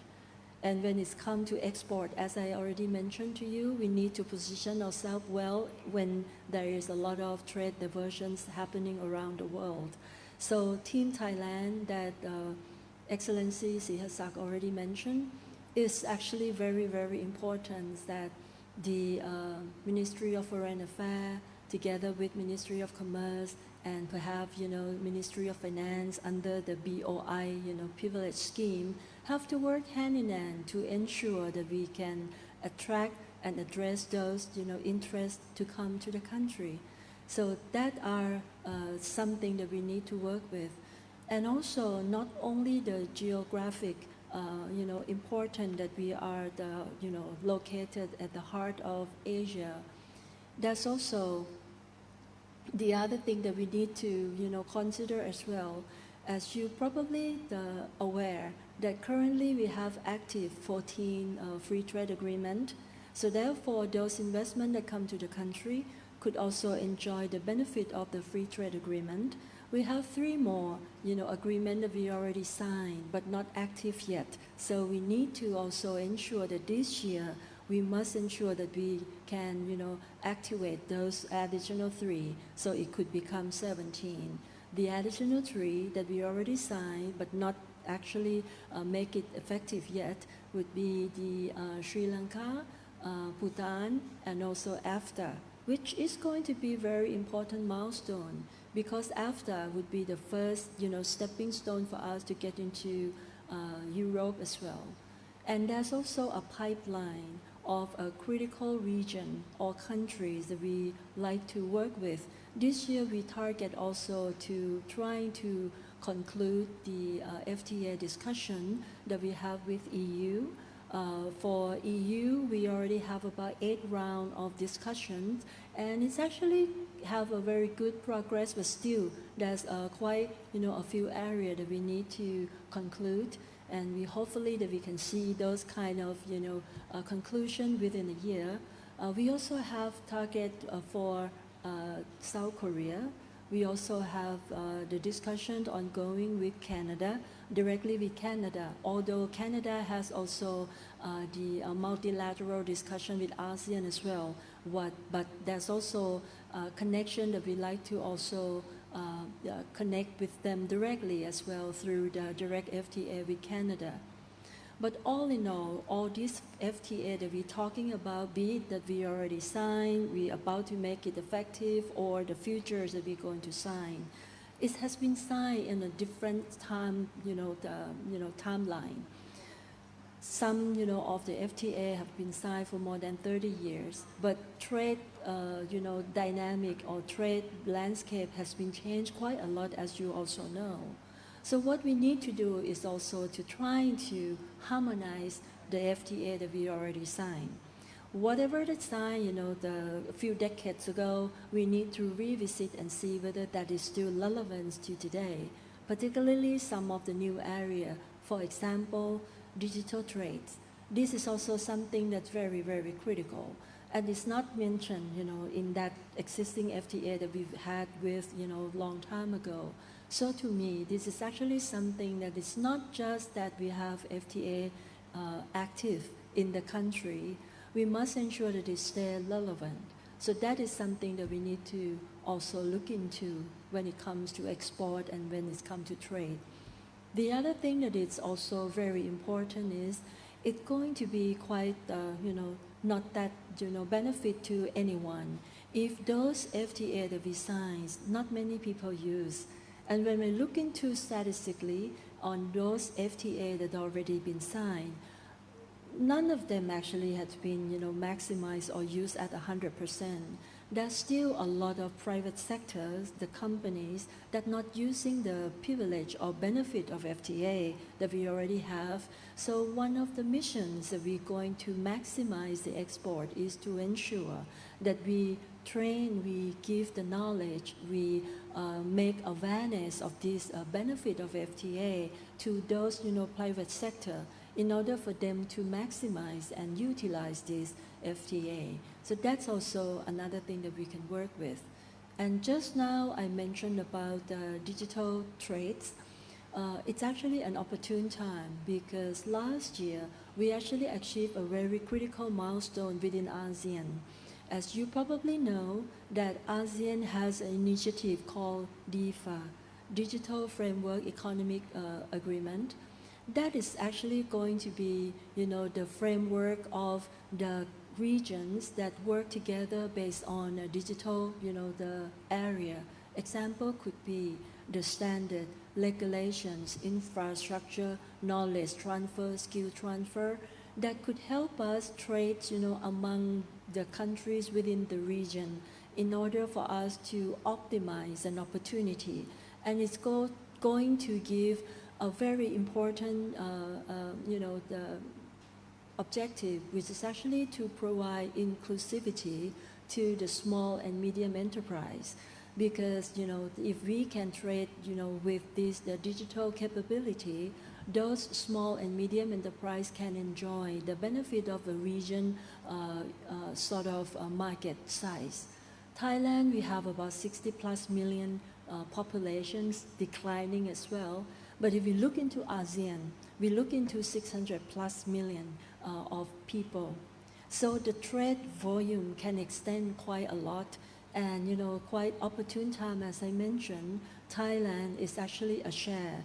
And when it's come to export, as I already mentioned to you, we need to position ourselves well when there is a lot of trade diversions happening around the world. So Team Thailand that Excellency Sihasak already mentioned is actually very, very important that the Ministry of Foreign Affairs together with Ministry of Commerce and perhaps, Ministry of Finance under the BOI, privilege scheme have to work hand in hand to ensure that we can attract and address those, interests to come to the country. So that are something that we need to work with. And also not only the geographic, important that we are located at the heart of Asia. That's also the other thing that we need to, consider as well. As you probably aware that currently we have active 14 free trade agreement. So therefore, those investment that come to the country could also enjoy the benefit of the free trade agreement. We have 3 more, agreement that we already signed but not active yet. So we need to also ensure that this year we must ensure that we can, activate those additional 3, so it could become 17. The additional 3 that we already signed but not actually make it effective yet would be the Sri Lanka, Bhutan, and also AFTA, which is going to be a very important milestone because AFTA would be the first, stepping stone for us to get into Europe as well. And there's also a pipeline of a critical region or countries that we like to work with. This year we target also to trying to conclude the FTA discussion that we have with EU. For EU, we already have about 8 rounds of discussions, and it's actually have a very good progress, but still there's quite, a few areas that we need to conclude, and we hopefully that we can see those kind of, conclusion within a year. We also have target for South Korea. We also have the discussion ongoing with Canada, directly with Canada, although Canada has also the multilateral discussion with ASEAN as well. But there's also a connection that we like to also connect with them directly as well through the direct FTA with Canada. But all in all this FTA that we're talking about, be it that we already signed, we're about to make it effective, or the futures that we're going to sign, it has been signed in a different time, timeline. Some, of the FTA have been signed for more than 30 years, but trade, dynamic or trade landscape has been changed quite a lot, as you also know. So what we need to do is also to try to harmonize the FTA that we already signed. Whatever that's signed, a few decades ago, we need to revisit and see whether that is still relevant to today, particularly some of the new area. For example, digital trades. This is also something that's very, very critical. And it's not mentioned, in that existing FTA that we've had with, long time ago. So to me, this is actually something that is not just that we have FTA active in the country. We must ensure that it stays relevant. So that is something that we need to also look into when it comes to export and when it comes to trade. The other thing that is also very important is it's going to be quite, not that, benefit to anyone. If those FTA that we sign, not many people use. And when we look into statistically on those FTA that already been signed, none of them actually has been, maximized or used at 100%. There's still a lot of private sectors, the companies, that not using the privilege or benefit of FTA that we already have. So one of the missions that we're going to maximize the export is to ensure that we train, we give the knowledge, we make awareness of this benefit of FTA to those, private sector in order for them to maximize and utilize this FTA. So that's also another thing that we can work with. And just now I mentioned about digital trades. It's actually an opportune time because last year we actually achieved a very critical milestone within ASEAN. As you probably know, that ASEAN has an initiative called DFA, Digital Framework Economic Agreement. That is actually going to be, the framework of the regions that work together based on a digital, the area. Example could be the standard, regulations, infrastructure, knowledge transfer, skill transfer, that could help us trade, among the countries within the region in order for us to optimize an opportunity. And it's going to give a very important, the objective, which is actually to provide inclusivity to the small and medium enterprise. Because, if we can trade, with this, the digital capability, those small and medium enterprise can enjoy the benefit of a region sort of market size. Thailand, we have about 60 plus million populations, declining as well. But if we look into ASEAN, we look into 600 plus million of people. So the trade volume can extend quite a lot. And, quite opportune time, as I mentioned, Thailand is actually a share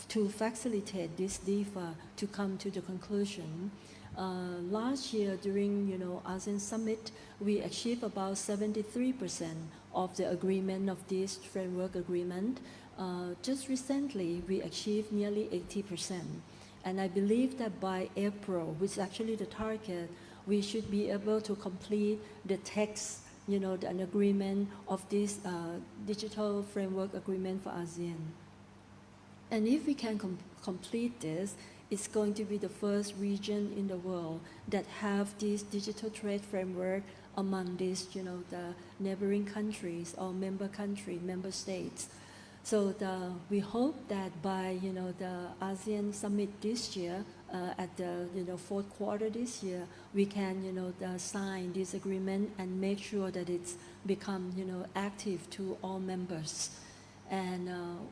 to facilitate this DFA to come to the conclusion. Last year during, ASEAN Summit, we achieved about 73% of the agreement of this framework agreement. Just recently, we achieved nearly 80%. And I believe that by April, which is actually the target, we should be able to complete the text, an agreement of this digital framework agreement for ASEAN. And if we can complete this, it's going to be the first region in the world that have this digital trade framework among these, the neighboring countries or member states. So we hope that by, the ASEAN Summit this year, at the, fourth quarter this year, we can, sign this agreement and make sure that it's become, active to all members. And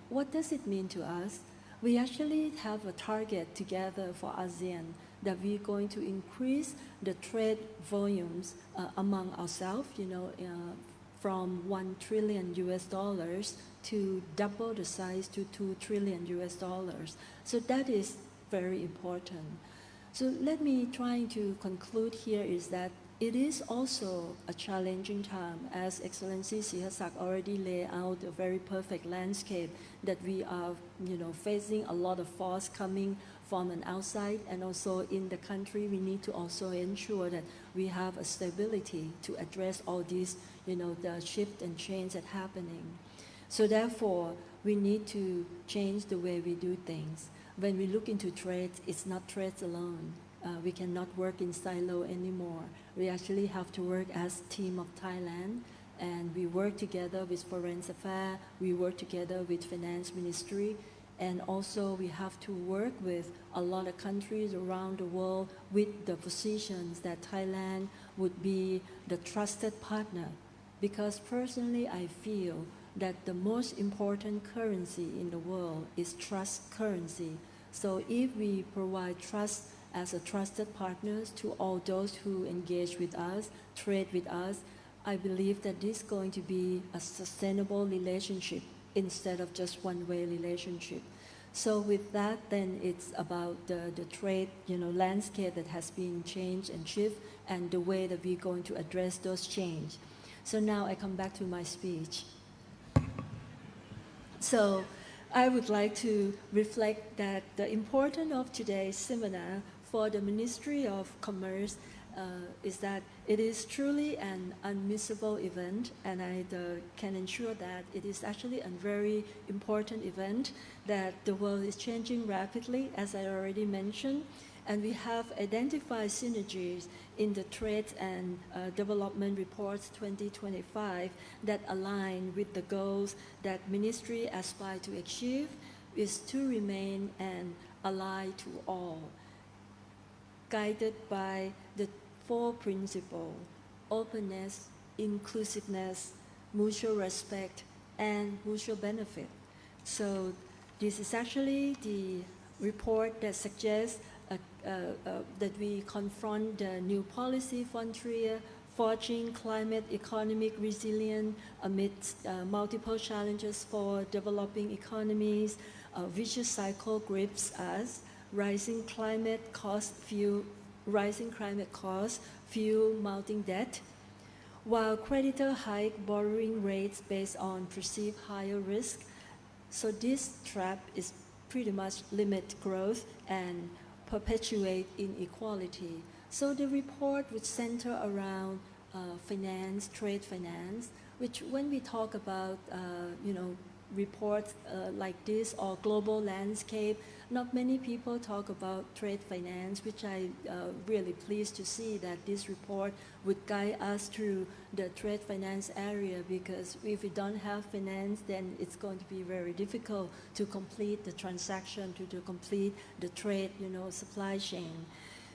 what does it mean to us? We actually have a target together for ASEAN that we're going to increase the trade volumes among ourselves, from $1 trillion to double the size to $2 trillion. So that is very important. So let me try to conclude here is that it is also a challenging time, as Excellency Sihasak already laid out a very perfect landscape that we are, facing a lot of force coming from an outside, and also in the country, we need to also ensure that we have a stability to address all these, the shift and change that's happening. So therefore, we need to change the way we do things. When we look into trade, it's not trade alone. We cannot work in silo anymore. We actually have to work as team of Thailand, and we work together with Foreign Affairs, we work together with Finance Ministry, and also we have to work with a lot of countries around the world with the positions that Thailand would be the trusted partner. Because personally, I feel that the most important currency in the world is trust currency. So if we provide trust as a trusted partners to all those who engage with us, trade with us, I believe that this is going to be a sustainable relationship instead of just one-way relationship. So with that, then it's about the trade, landscape that has been changed and shift, and the way that we're going to address those change. So now I come back to my speech. So I would like to reflect that the importance of today's seminar for the Ministry of Commerce is that it is truly an unmissable event, and I can ensure that it is actually a very important event, that the world is changing rapidly, as I already mentioned, and we have identified synergies in the Trade and Development Reports 2025 that align with the goals that Ministry aspire to achieve, is to remain an ally to all, guided by the 4 principles: openness, inclusiveness, mutual respect, and mutual benefit. So this is actually the report that suggests that we confront the new policy frontier, forging climate economic resilience amidst multiple challenges for developing economies. A vicious cycle grips us. Rising climate costs fuel mounting debt, while creditor hike borrowing rates based on perceived higher risk. So this trap is pretty much limit growth and perpetuate inequality. So the report would center around finance, trade finance, which when we talk about reports like this or global landscape, not many people talk about trade finance, which I really pleased to see that this report would guide us through the trade finance area, because if we don't have finance, then it's going to be very difficult to complete the transaction, to complete the trade, supply chain.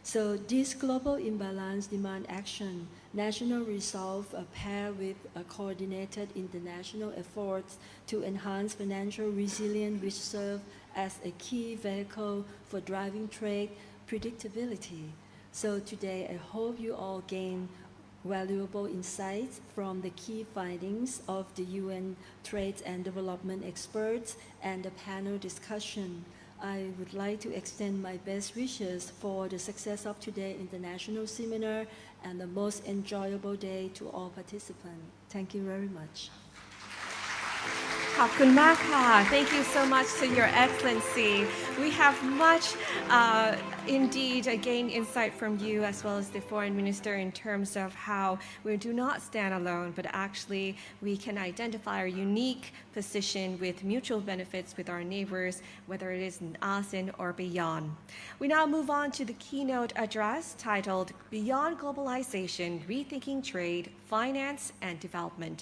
So this global imbalance demand action, national resolve paired with coordinated international efforts to enhance financial resilience, which serve as a key vehicle for driving trade predictability. So today, I hope you all gain valuable insights from the key findings of the UN Trade and Development experts and the panel discussion. I would like to extend my best wishes for the success of today's international seminar and the most enjoyable day to all participants. Thank you very much. ขอบคุณมากค่ะ Thank you so much to Your Excellency. We have much indeed gained insight from you as well as the Foreign Minister in terms of how we do not stand alone, but actually we can identify our unique position with mutual benefits with our neighbors, whether it is in ASEAN or beyond. We now move on to the keynote address titled Beyond Globalization, Rethinking Trade, Finance and Development.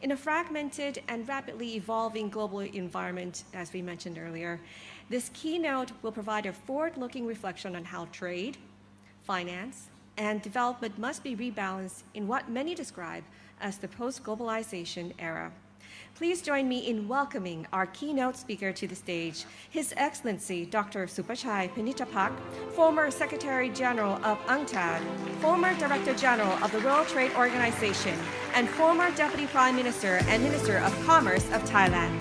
In a fragmented and rapidly evolving global environment, as we mentioned earlier, this keynote will provide a forward-looking reflection on how trade, finance, and development must be rebalanced in what many describe as the post-globalization era. Please join me in welcoming our keynote speaker to the stage, His Excellency Dr. Supachai Panichapak, former Secretary General of UNCTAD, former Director General of the World Trade Organization, and former Deputy Prime Minister and Minister of Commerce of Thailand.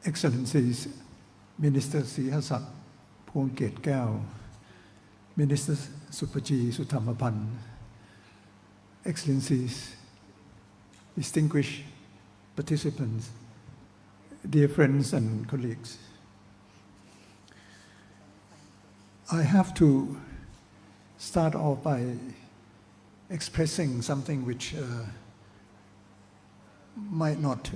Excellencies, Minister Sihasak Phuong Ket Keo, Minister Supaji Sutamapan, Excellencies, distinguished participants, dear friends and colleagues. I have to start off by expressing something which might not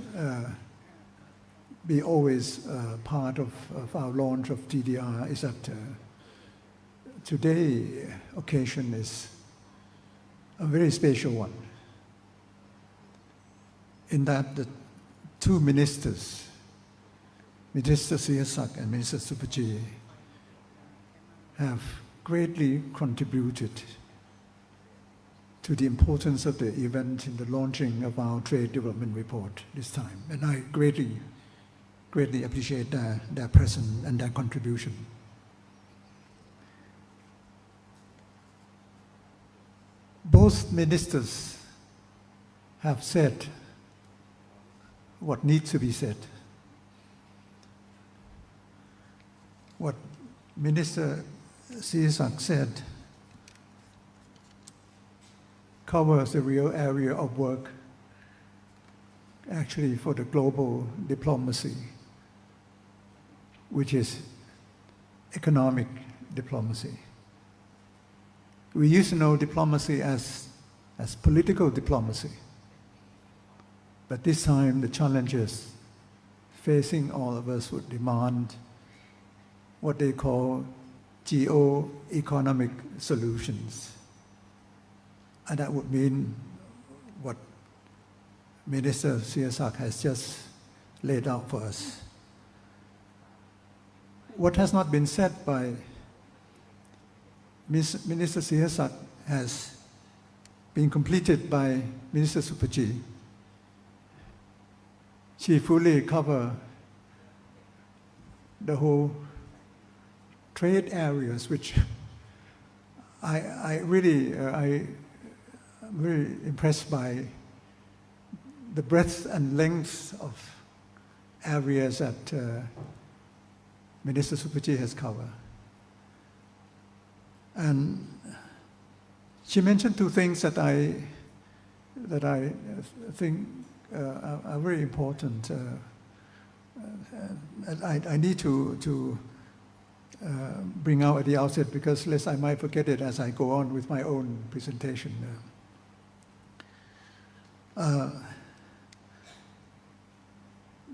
be always part of our launch of TDR, is that today's occasion is a very special one, in that the two ministers, Minister Sihasak and Minister Supaji, have greatly contributed to the importance of the event in the launching of our trade development report this time. And I greatly appreciate their presence and their contribution. Both ministers have said what needs to be said. What Minister Sihasak said covers the real area of work actually for the global diplomacy, which is economic diplomacy. We used to know diplomacy as political diplomacy, but this time the challenges facing all of us would demand what they call geo-economic solutions. And that would mean what Minister Sihasak has just laid out for us. What has not been said by Minister Sihasak has been completed by Minister Supaji. She fully covered the whole trade areas, which I'm very impressed by the breadth and length of areas that Minister Supaji has covered. And she mentioned two things that I think are very important. I need to bring out at the outset, because lest I might forget it as I go on with my own presentation.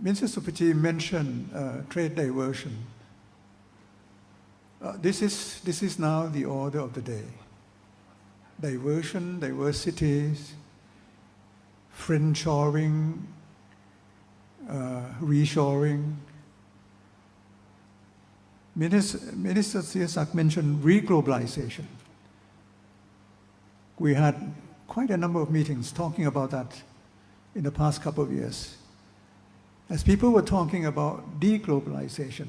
Minister Supaji mentioned trade diversion. This is now the order of the day. Diversion, diversities, friendshoring, reshoring. Minister Sihasak mentioned reglobalization. We had quite a number of meetings talking about that in the past couple of years. As people were talking about deglobalization,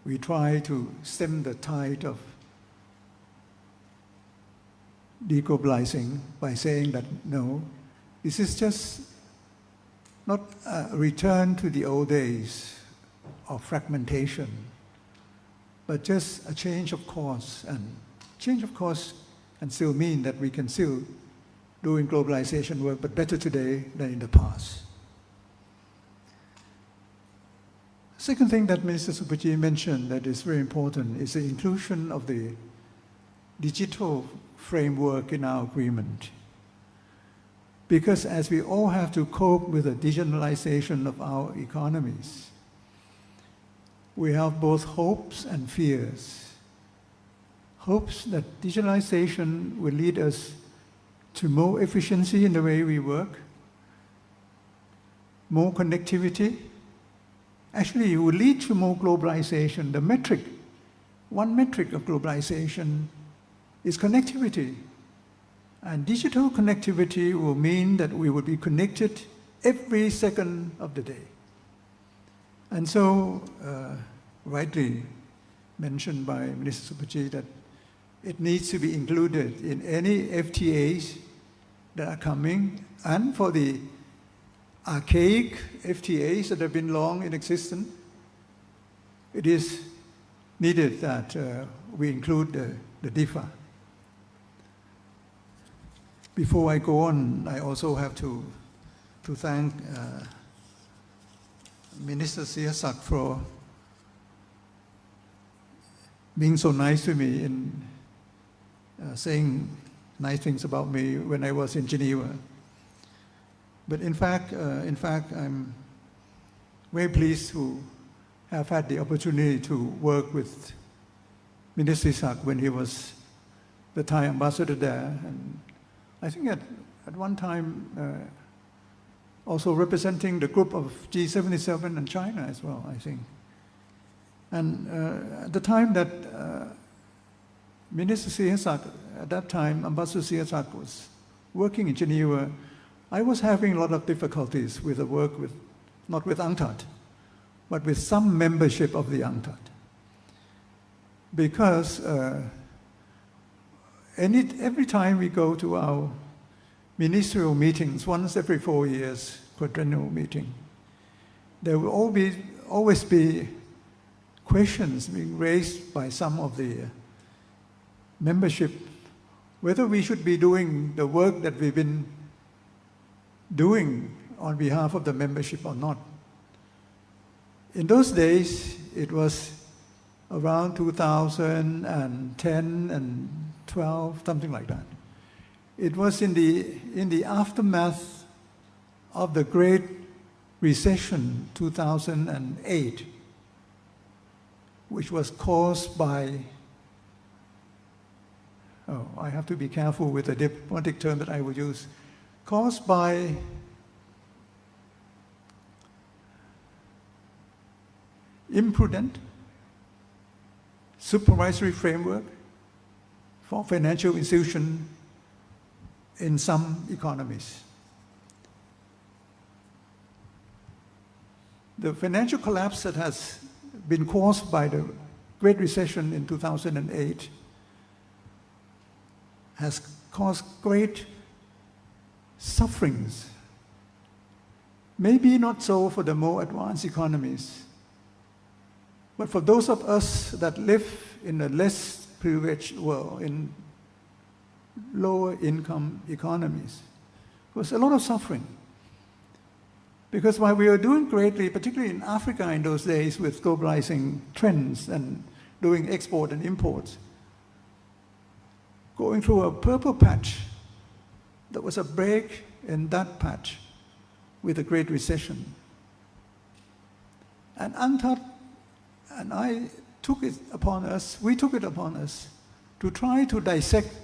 we try to stem the tide of deglobalizing by saying that no, this is just not a return to the old days of fragmentation, but just a change of course. And change of course can still mean that we can still doing globalization work, but better today than in the past. Second thing that Minister Supaji mentioned that is very important is the inclusion of the digital framework in our agreement. Because as we all have to cope with the digitalization of our economies, we have both hopes and fears. Hopes that digitalization will lead us to more efficiency in the way we work, more connectivity. Actually, it will lead to more globalization. The metric, one metric of globalization is connectivity. And digital connectivity will mean that we will be connected every second of the day. And so, rightly mentioned by Minister Supaji that it needs to be included in any FTAs that are coming, and for the archaic FTAs that have been long in existence, it is needed that we include the DIFA. Before I go on, I also have to thank Minister Sihasak for being so nice to me in saying nice things about me when I was in Geneva. But in fact, I'm very pleased to have had the opportunity to work with Minister Sihasak when he was the Thai ambassador there. And I think at one time also representing the group of G77 and China as well, I think. And at the time that Minister Sihasak, at that time, Ambassador Sihasak was working in Geneva, I was having a lot of difficulties with the work with, not with UNCTAD, but with some membership of the UNCTAD. Because every time we go to our ministerial meetings, once every 4 years, quadrennial meeting, there will always be questions being raised by some of the membership, whether we should be doing the work that we've been doing on behalf of the membership or not. In those days, it was around 2010 and 12, something like that. It was in the aftermath of the Great Recession, 2008, which was caused by, I have to be careful with the diplomatic term that I will use, caused by imprudent supervisory framework for financial institutions in some economies. The financial collapse that has been caused by the Great Recession in 2008 has caused great sufferings. Maybe not so for the more advanced economies, but for those of us that live in a less privileged world, in lower income economies, there was a lot of suffering. Because while we were doing greatly, particularly in Africa in those days with globalizing trends and doing export and imports, going through a purple patch, there was a break in that patch with the Great Recession. And UNCTAD and I took it upon us, we took it upon us to try to dissect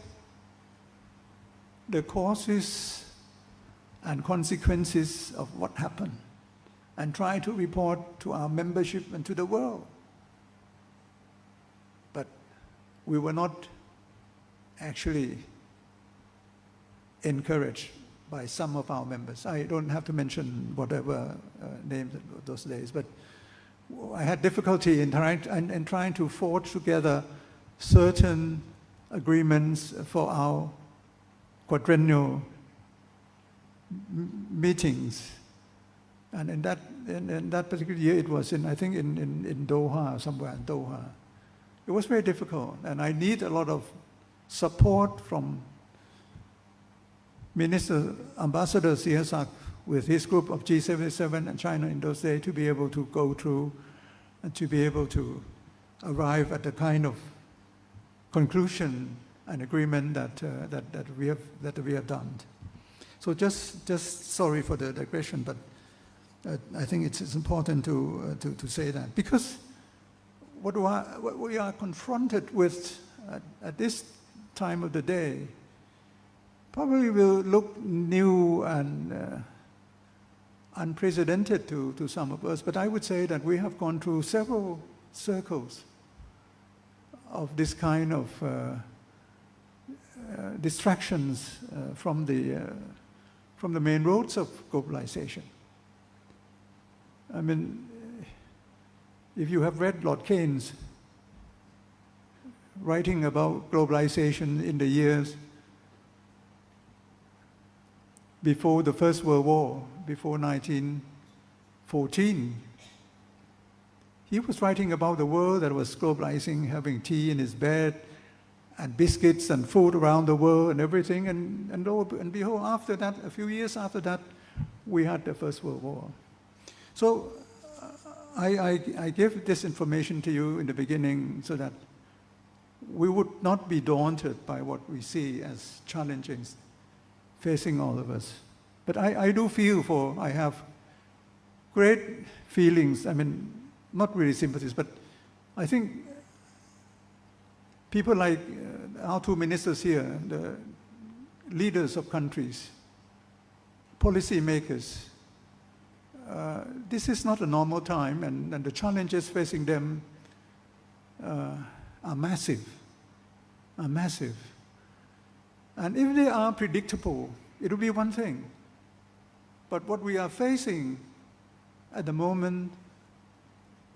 the causes and consequences of what happened and try to report to our membership and to the world. But we were not actually encouraged by some of our members. I don't have to mention whatever names of those days, but I had difficulty in trying to forge together certain agreements for our quadrennial meetings. And in that particular year, it was I think in Doha, somewhere in Doha. It was very difficult, and I need a lot of support from Ambassador Sihasak with his group of G77 and China in those days to be able to go through and to be able to arrive at the kind of conclusion and agreement that we have done. So just sorry for the digression, but I think it's important to say that, because what we are confronted with at this time of the day probably will look new and unprecedented to some of us, but I would say that we have gone through several circles of this kind of distractions from the main roads of globalization. I mean, if you have read Lord Keynes writing about globalization in the years before the First World War, before 1914. He was writing about the world that was globalizing, having tea in his bed, and biscuits and food around the world and everything. And lo and behold, after that, a few years after that, we had the First World War. So I give this information to you in the beginning so that we would not be daunted by what we see as challenges facing all of us. But I do feel I have great feelings, I mean, not really sympathies, but I think people like our two ministers here, the leaders of countries, policy makers, this is not a normal time, and the challenges facing them are massive, And if they are predictable, it will be one thing. But what we are facing at the moment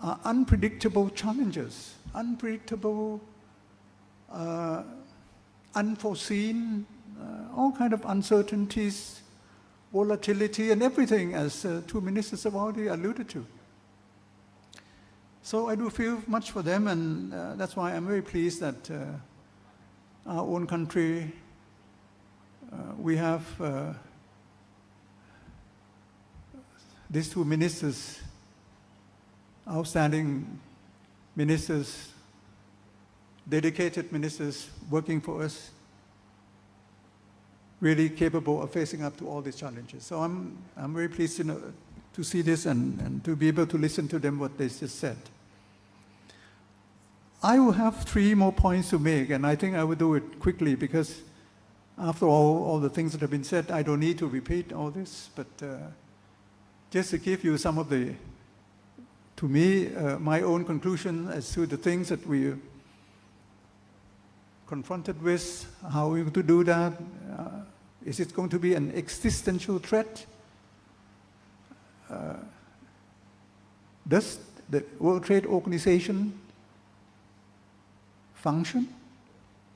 are unpredictable challenges, unpredictable, unforeseen, all kind of uncertainties, volatility, and everything, as two ministers have already alluded to. So I do feel much for them, and that's why I'm very pleased that our own country, we have these two ministers, outstanding ministers, dedicated ministers working for us, really capable of facing up to all these challenges. So I'm very pleased to see this and to be able to listen to them, what they just said. I will have 3 more points to make, and I think I will do it quickly because after all the things that have been said, I don't need to repeat all this, but just to give you some of the, to me, my own conclusion as to the things that we confronted with, how we going to do that. Is it going to be an existential threat? Does the World Trade Organization function?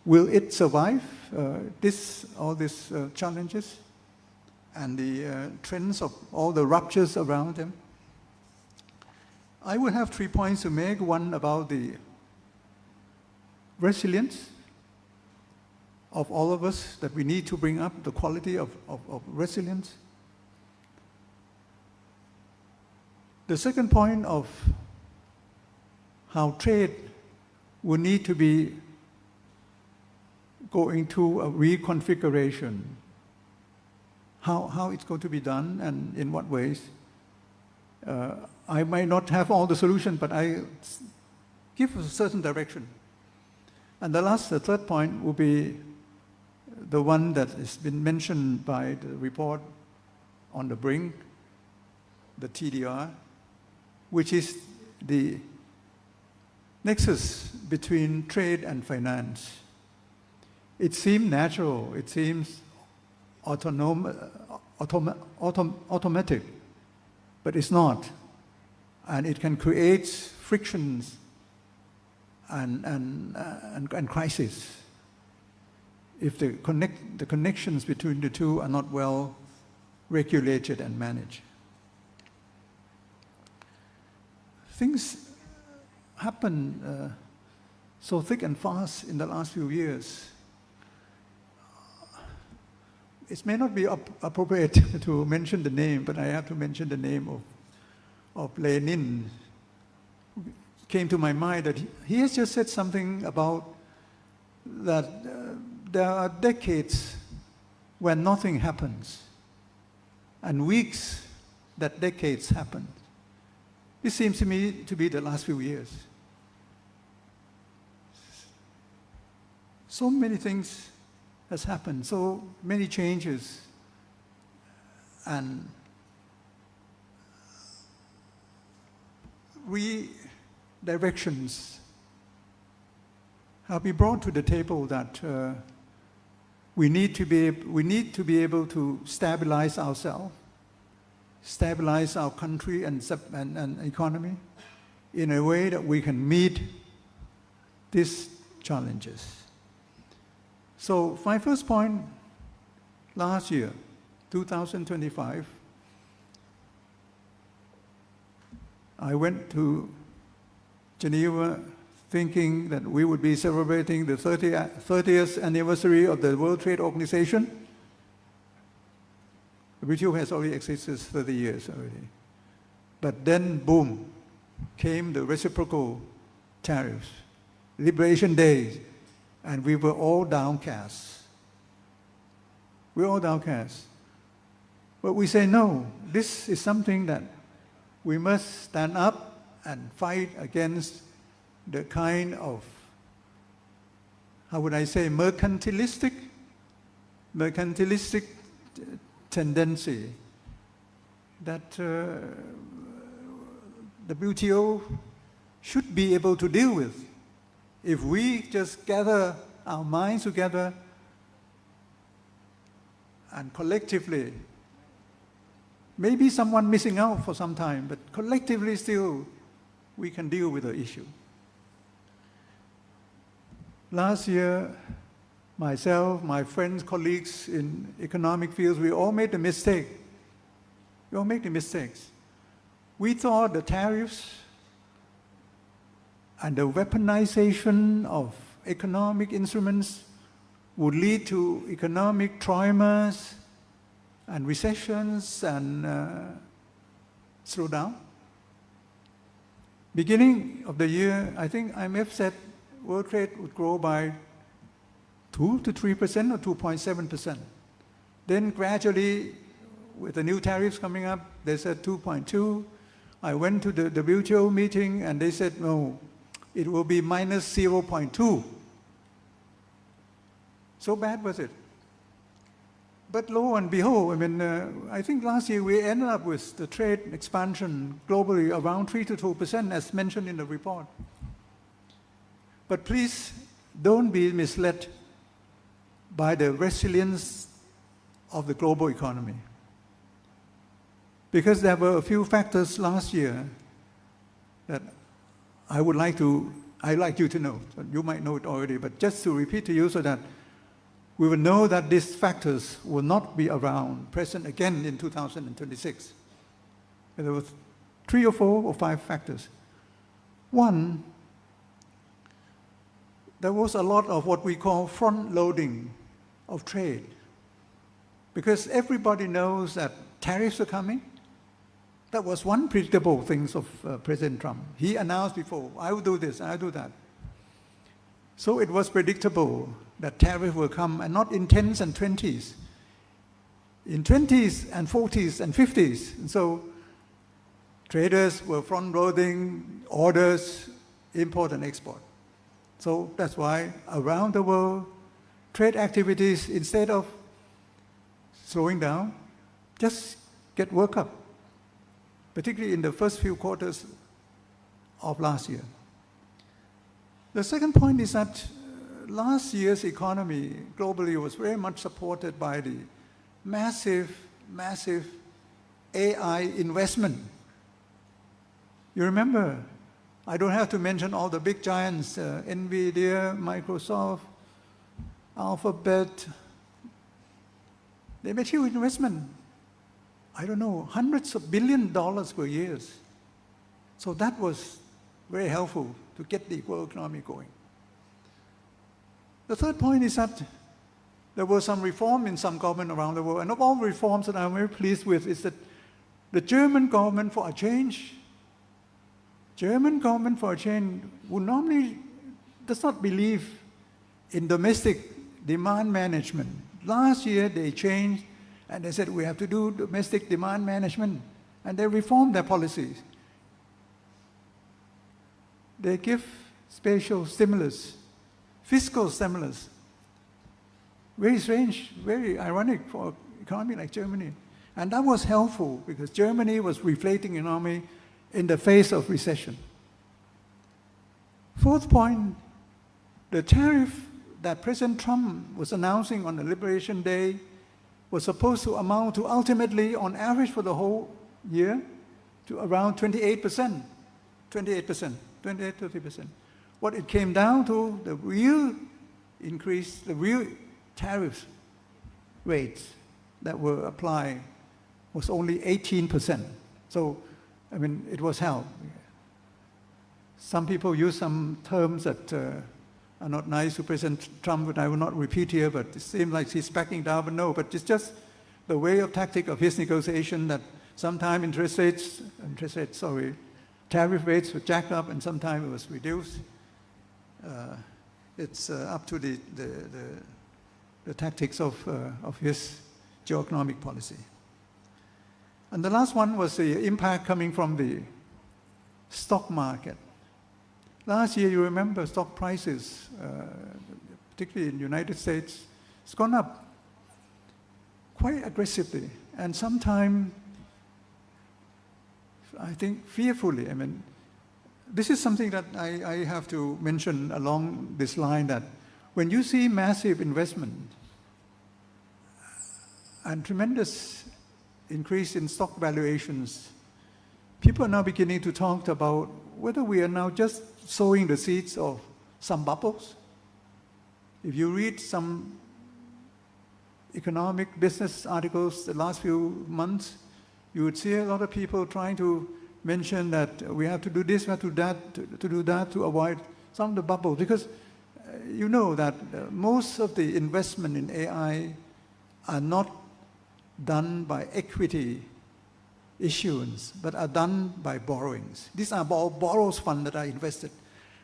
Will it survive all these challenges and the trends of all the ruptures around them? I will have 3 points to make. One about the resilience of all of us, that we need to bring up the quality of resilience. The second point of how trade will need to be going to a reconfiguration, how it's going to be done and in what ways. I might not have all the solutions, but I give a certain direction. And the third point will be the one that has been mentioned by the report on the brink, the TDR, which is the nexus between trade and finance. It seems natural, it seems automatic, but it's not. And it can create frictions and crisis if the connections between the two are not well regulated and managed. Things happen so thick and fast in the last few years. It may not be appropriate to mention the name, but I have to mention the name of Lenin. Came to my mind that he has just said something about that there are decades when nothing happens, and weeks that decades happen. This seems to me to be the last few years. So many things has happened, so many changes, and redirections have been brought to the table that we need to be able to stabilize ourselves, stabilize our country and economy in a way that we can meet these challenges. So my first point last year 2025, I went to Geneva thinking that we would be celebrating the 30th anniversary of the World Trade Organization. The WTO has already existed 30 years already. But then, boom, came the reciprocal tariffs, Liberation Day, and we were all downcast. We were all downcast. But we say, no, this is something that we must stand up and fight against the kind of, how would I say, mercantilistic tendency that the WTO should be able to deal with if we just gather our minds together and collectively, maybe someone missing out for some time, but collectively still we can deal with the issue. Last year, myself, my friends, colleagues in economic fields, we all made the mistake. We all make the mistakes. We thought the tariffs and the weaponization of economic instruments would lead to economic traumas and recessions and slowdown. Beginning of the year, I think IMF said world trade would grow by 2 to 3% or 2.7%. Then gradually, with the new tariffs coming up, they said 2.2. I went to the WTO meeting and they said, no, it will be minus 0.2. So bad was it. But lo and behold, I think last year we ended up with the trade expansion globally around 3 to 2%, as mentioned in the report. But please don't be misled by the resilience of the global economy. Because there were a few factors last year that I'd like you to know. You might know it already, but just to repeat to you so that we will know that these factors will not be present again in 2026. And there were 3 or 4 or 5 factors. One, there was a lot of what we call front-loading of trade. Because everybody knows that tariffs are coming. That was one predictable thing of President Trump. He announced before, I will do this, I will do that. So it was predictable that tariff will come, and not in 10s and 20s, in 20s and 40s and 50s. And so traders were front-loading orders, import and export. So that's why around the world, trade activities, instead of slowing down, just get work up, particularly in the first few quarters of last year. The second point is that last year's economy globally was very much supported by the massive AI investment. You remember, I don't have to mention all the big giants, NVIDIA, Microsoft, Alphabet. They made huge investment. I don't know, hundreds of billions of dollars per year. So that was very helpful to get the world economy going. The third point is that there was some reform in some government around the world. And of all reforms that I'm very pleased with is that the German government for a change would normally does not believe in domestic demand management. Last year they changed and they said we have to do domestic demand management, and they reformed their policies. They give spatial stimulus, fiscal stimulus. Very strange, very ironic for an economy like Germany. And that was helpful because Germany was reflating economy in the face of recession. Fourth point, the tariff that President Trump was announcing on the Liberation Day was supposed to amount to ultimately, on average for the whole year, to around 28%, 28-30%. What it came down to, the real increase, the real tariff rates that were applied was only 18%. So, I mean, it was hell. Some people use some terms that are not nice to President Trump, but I will not repeat here, but it seems like he's backing down, but no, but it's just the way of tactic of his negotiation that sometimes tariff rates were jacked up and sometimes it was reduced. It's up to the tactics of his geoeconomic policy. And the last one was the impact coming from the stock market. Last year, you remember stock prices, particularly in the United States, it's gone up quite aggressively and sometimes, I think, fearfully. I mean, this is something that I have to mention along this line, that when you see massive investment and tremendous increase in stock valuations, people are now beginning to talk about whether we are now just sowing the seeds of some bubbles. If you read some economic business articles the last few months, you would see a lot of people trying to mention that we have to do this, we have to do that to avoid some of the bubbles. Because you know that most of the investment in AI are not done by equity issuance, but are done by borrowings. These are borrowed funds that are invested.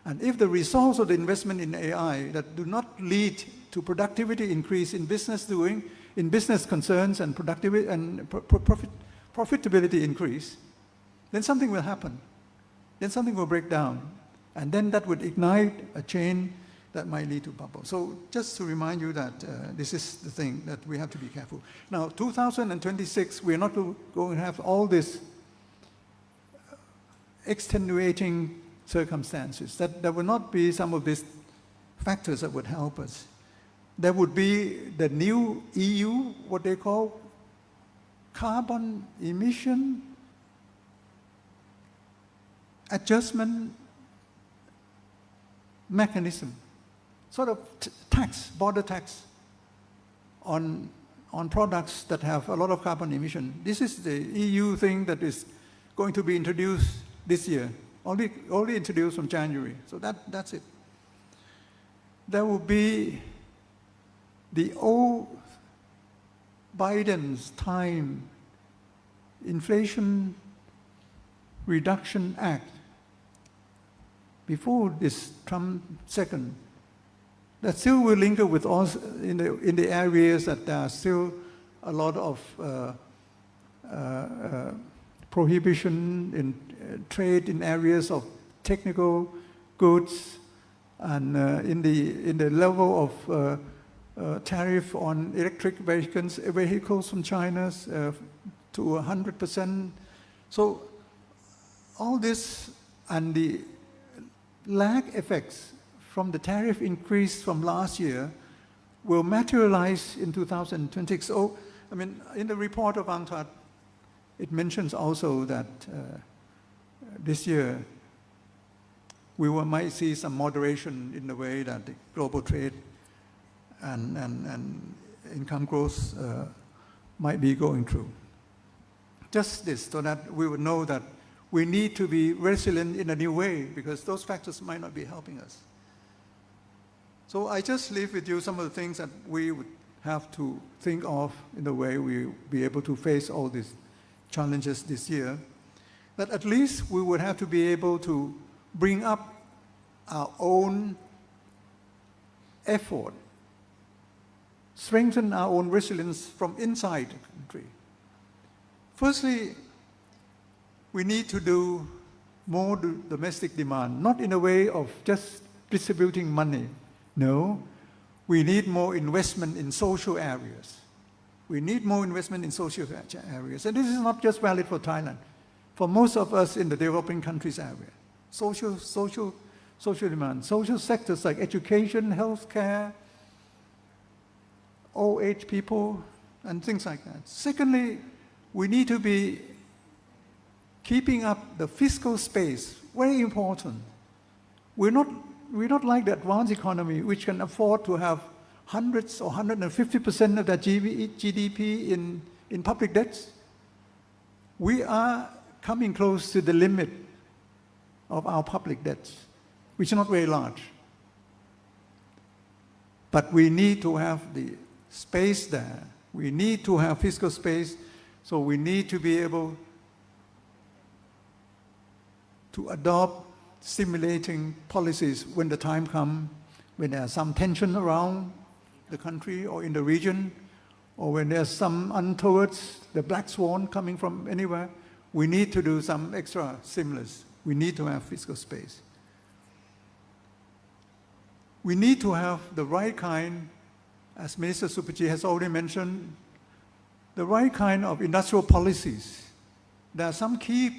And if the results of the investment in AI that do not lead to productivity increase in business doing, in business concerns and productivity and profitability increase, then something will happen. Then something will break down. And then that would ignite a chain that might lead to bubble. So just to remind you that this is the thing that we have to be careful. Now, 2026, we're not going to have all these extenuating circumstances. That there will not be some of these factors that would help us. There would be the new EU, what they call carbon emission adjustment mechanism, sort of tax, border tax on products that have a lot of carbon emission. This is the EU thing that is going to be introduced this year, only introduced from January. So that's it. There will be the old Biden's time Inflation Reduction Act before this Trump second, that still will linger with us in the areas that there are still a lot of prohibition in trade in areas of technical goods, and in the level of tariff on electric vehicles from China to 100%. So all this and the lag effects from the tariff increase from last year will materialize in 2026. So, I mean, in the report of UNCTAD, it mentions also that this year we might see some moderation in the way that the global trade and income growth might be going through. Just this, so that we would know that we need to be resilient in a new way, because those factors might not be helping us. So I just leave with you some of the things that we would have to think of in the way we be able to face all these challenges this year. That at least we would have to be able to bring up our own effort, strengthen our own resilience from inside the country. Firstly, we need to do more domestic demand, not in a way of just distributing money. No, we need more investment in social areas. We need more investment in social areas. And this is not just valid for Thailand. For most of us in the developing countries area, social demand, social sectors like education, healthcare, old age people, and things like that. Secondly, we need to be keeping up the fiscal space, very important. We're not like the advanced economy, which can afford to have hundreds or 150% of their GDP in public debts. We are coming close to the limit of our public debts, which is not very large. But we need to have the space there. We need to have fiscal space, so we need to be able to adopt stimulating policies when the time comes, when there's some tension around the country or in the region, or when there's some untowards, the black swan coming from anywhere. We need to do some extra stimulus. We need to have fiscal space. We need to have the right kind, as Minister Supaji has already mentioned, the right kind of industrial policies. There are some key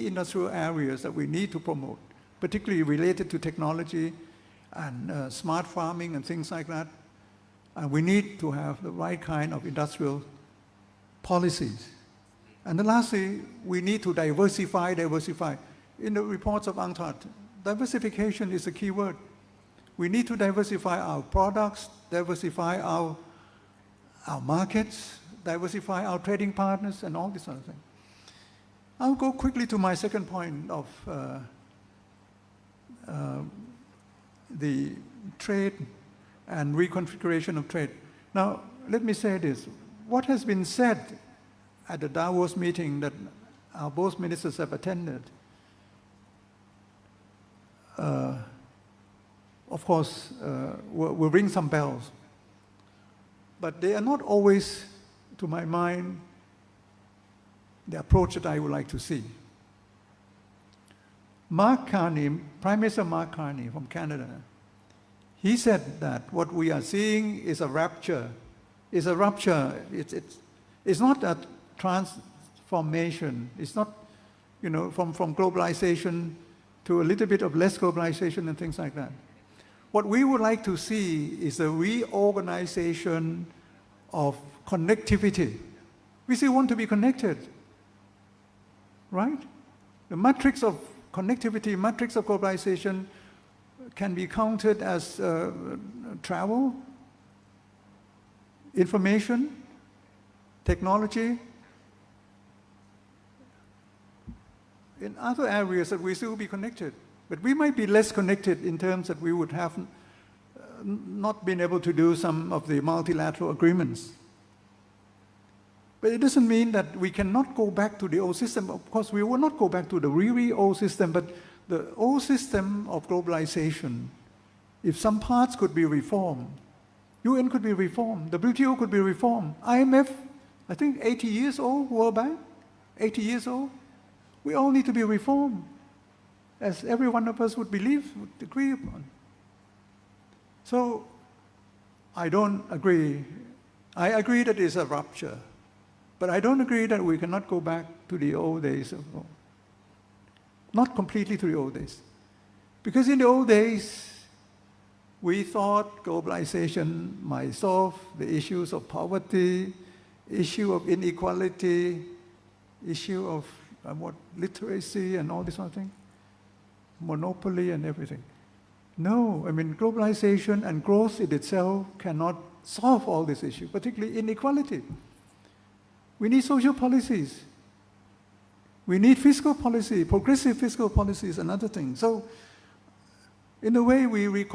industrial areas that we need to promote, particularly related to technology and smart farming and things like that. And we need to have the right kind of industrial policies. And then lastly, we need to diversify. In the reports of UNCTAD, diversification is a key word. We need to diversify our products, diversify our markets, diversify our trading partners, and all this other thing. I'll go quickly to my second point of the trade and reconfiguration of trade. Now, let me say this. What has been said at the Davos meeting that our both ministers have attended, of course, will ring some bells. But they are not always, to my mind, the approach that I would like to see. Mark Carney, Prime Minister Mark Carney from Canada, he said that what we are seeing is a rupture. It's a rupture. It's not a transformation. It's not, from globalization to a little bit of less globalization and things like that. What we would like to see is a reorganization of connectivity. We still want to be connected, right? The matrix of connectivity, matrix of globalization can be counted as travel, information, technology. In other areas that we still be connected. But we might be less connected in terms that we would have not been able to do some of the multilateral agreements. But it doesn't mean that we cannot go back to the old system. Of course, we will not go back to the really old system, but the old system of globalization, if some parts could be reformed, UN could be reformed, WTO could be reformed, IMF, I think 80 years old, World Bank, 80 years old. We all need to be reformed, as every one of us would believe, would agree upon. So, I don't agree. I agree that it's a rupture, but I don't agree that we cannot go back to the old days. Not completely to the old days. Because in the old days, we thought globalization might solve the issues of poverty, issue of inequality, issue of literacy and all this sort of thing, monopoly and everything. No, globalization and growth in itself cannot solve all these issues, particularly inequality. We need social policies. We need fiscal policy, progressive fiscal policies and other things. So, in a way, we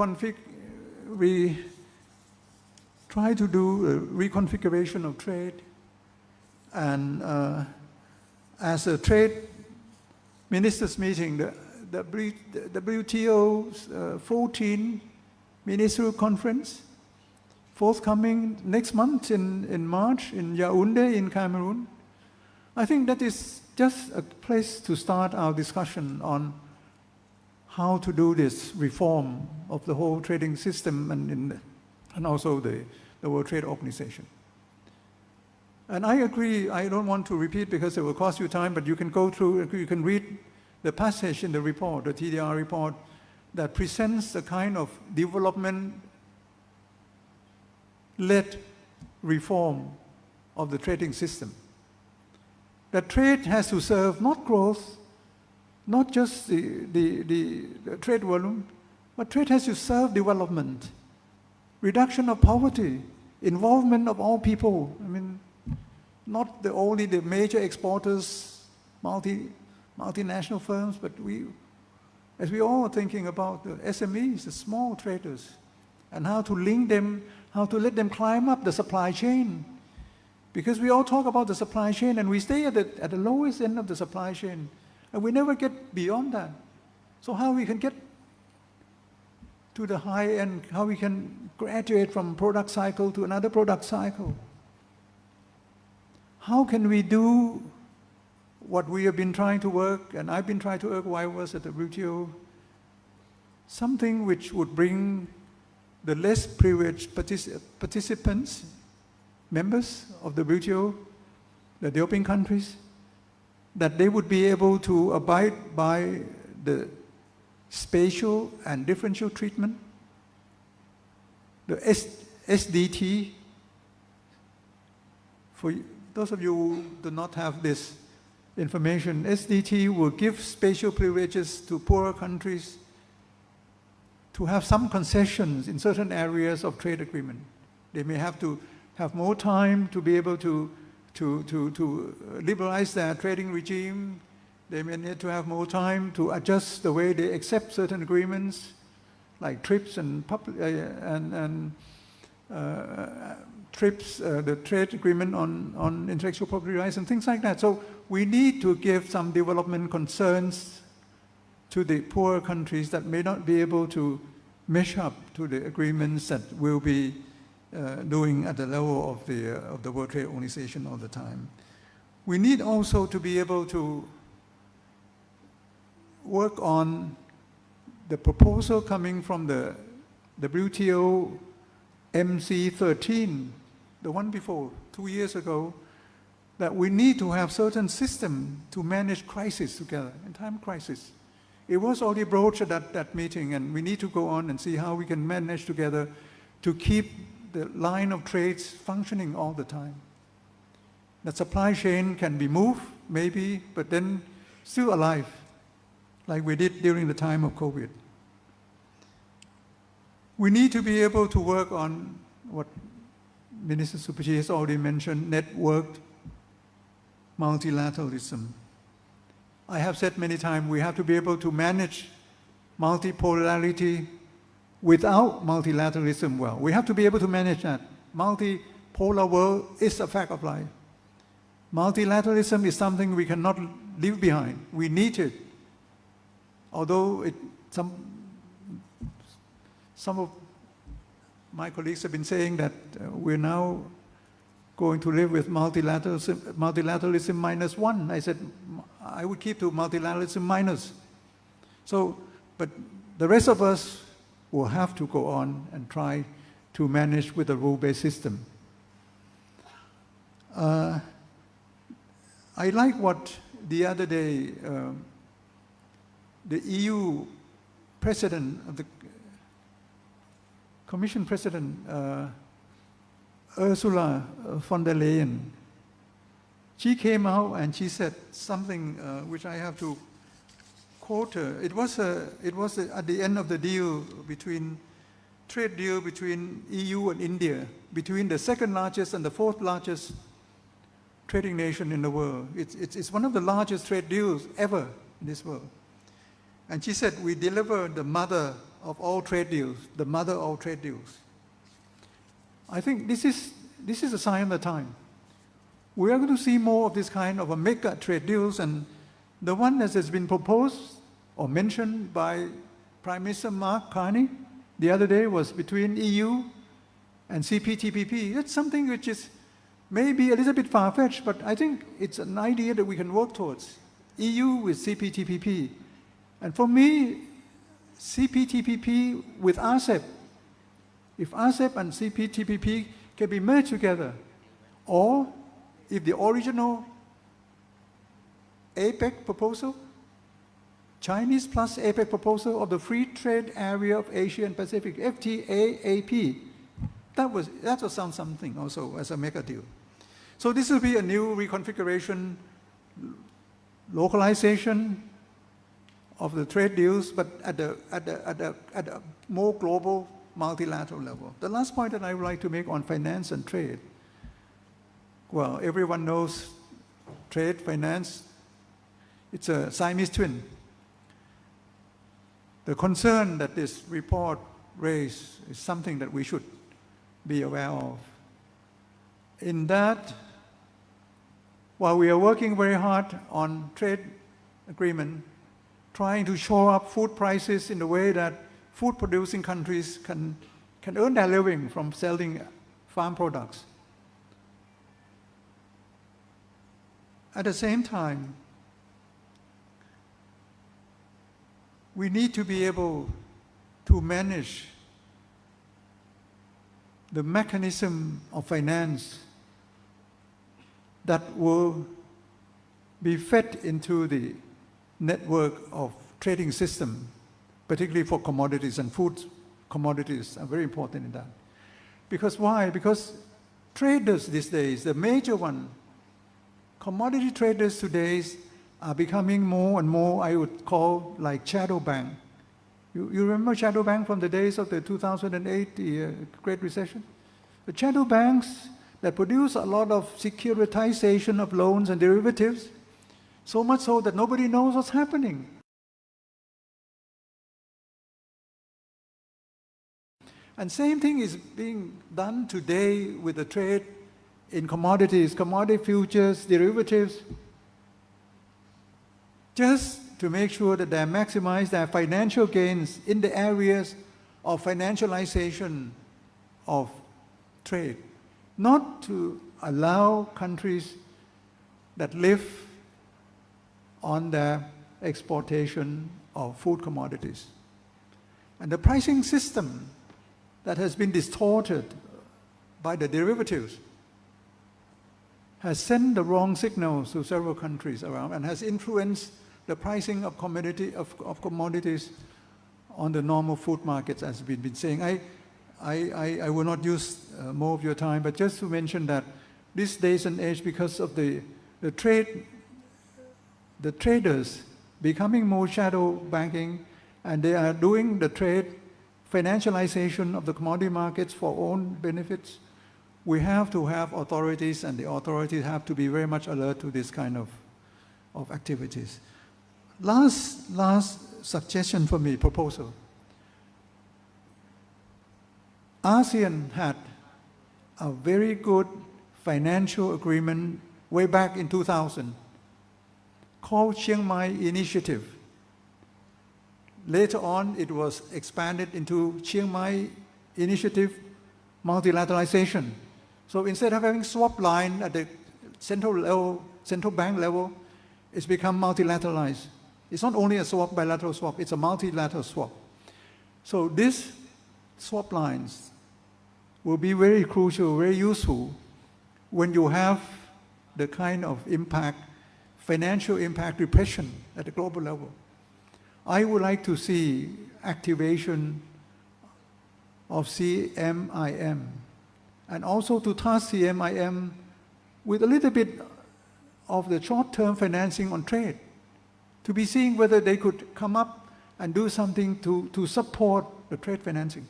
try to do a reconfiguration of trade, and as a trade ministers meeting, the WTO's 14th ministerial conference, forthcoming next month in March in Yaoundé in Cameroon. I think that is just a place to start our discussion on how to do this reform of the whole trading system and also the World Trade Organization. And I agree, I don't want to repeat because it will cost you time, but you can go through, you can read the passage in the report, the TDR report, that presents the kind of development-led reform of the trading system. That trade has to serve not growth, not just the trade volume, but trade has to serve development. reduction of poverty, involvement of all people. I mean, not only the major exporters, multinational firms, but as we all are thinking about the SMEs, the small traders, and how to link them, how to let them climb up the supply chain. Because we all talk about the supply chain and we stay at the lowest end of the supply chain, and we never get beyond that. So how we can get to the high end, how we can graduate from product cycle to another product cycle. How can we do what we have been trying to work, and I've been trying to work while I was at the WTO, something which would bring the less privileged participants, members of the WTO, the developing countries, that they would be able to abide by the spatial and differential treatment, the SDT. For those of you who do not have this information, SDT will give spatial privileges to poorer countries to have some concessions in certain areas of trade agreement. They may have to have more time to be able to liberalize their trading regime. They may need to have more time to adjust the way they accept certain agreements, like TRIPS and TRIPS, the trade agreement on intellectual property rights and things like that. So we need to give some development concerns to the poorer countries that may not be able to measure up to the agreements that we'll be doing at the level of the World Trade Organization all the time. We need also to be able to work on the proposal coming from the WTO MC13, the one before, 2 years ago, that we need to have certain system to manage crisis together, in time of crisis. It was already broached at that meeting, and we need to go on and see how we can manage together to keep the line of trades functioning all the time. The supply chain can be moved, maybe, but then still alive, like we did during the time of COVID. We need to be able to work on what Minister Supaji has already mentioned, networked multilateralism. I have said many times we have to be able to manage multipolarity without multilateralism well. We have to be able to manage that. Multipolar world is a fact of life. Multilateralism is something we cannot leave behind. We need it. Although some of my colleagues have been saying that we're now going to live with multilateralism -1. I said I would keep to multilateralism minus. So, but the rest of us will have to go on and try to manage with a rule-based system. I like what the other day the EU president of the Commission President Ursula von der Leyen, she came out and she said something which I have to quote her. It was at the end of the trade deal between EU and India, between the second largest and the fourth largest trading nation in the world. It's one of the largest trade deals ever in this world. And she said, we deliver the mother of all trade deals, the mother of all trade deals. I think this is a sign of the time. We are going to see more of this kind of a mega trade deals, and the one that has been proposed or mentioned by Prime Minister Mark Carney the other day was between EU and CPTPP. That's something which is maybe a little bit far-fetched, but I think it's an idea that we can work towards. EU with CPTPP. And for me, CPTPP with RCEP, if RCEP and CPTPP can be merged together, or if the original APEC proposal, Chinese plus APEC proposal of the Free Trade Area of Asia and Pacific, FTAAP, that was something also as a mega deal. So this will be a new reconfiguration, localization of the trade deals, but at a more global, multilateral level. The last point that I would like to make on finance and trade. Well, everyone knows trade, finance, it's a Siamese twin. The concern that this report raised is something that we should be aware of. In that, while we are working very hard on trade agreement, trying to shore up food prices in the way that food-producing countries can earn their living from selling farm products. At the same time, we need to be able to manage the mechanism of finance that will be fed into the network of trading system, particularly for commodities, and food commodities are very important in that. Because why? Because traders these days, the major one, commodity traders today are becoming more and more, I would call, like shadow bank. You remember shadow bank from the days of the 2008 Great Recession? The shadow banks that produce a lot of securitization of loans and derivatives, so much so that nobody knows what's happening. And same thing is being done today with the trade in commodities, commodity futures, derivatives, just to make sure that they maximize their financial gains in the areas of financialization of trade, not to allow countries that live on their exportation of food commodities. And the pricing system that has been distorted by the derivatives has sent the wrong signals to several countries around and has influenced the pricing of commodities on the normal food markets, as we've been saying. I will not use more of your time, but just to mention that these days and age, because of the traders becoming more shadow banking, and they are doing the trade financialization of the commodity markets for own benefits, we have to have authorities, and the authorities have to be very much alert to this kind of activities. Last suggestion for me, proposal. ASEAN had a very good financial agreement way back in 2000 called Chiang Mai Initiative. Later on, it was expanded into Chiang Mai Initiative Multilateralization. So instead of having swap line at the central bank level, it's become multilateralized. It's not only a swap, bilateral swap, it's a multilateral swap. So these swap lines will be very crucial, very useful when you have the kind of impact, financial impact repression at the global level. I would like to see activation of CMIM, and also to task CMIM with a little bit of the short-term financing on trade, to be seeing whether they could come up and do something to support the trade financing,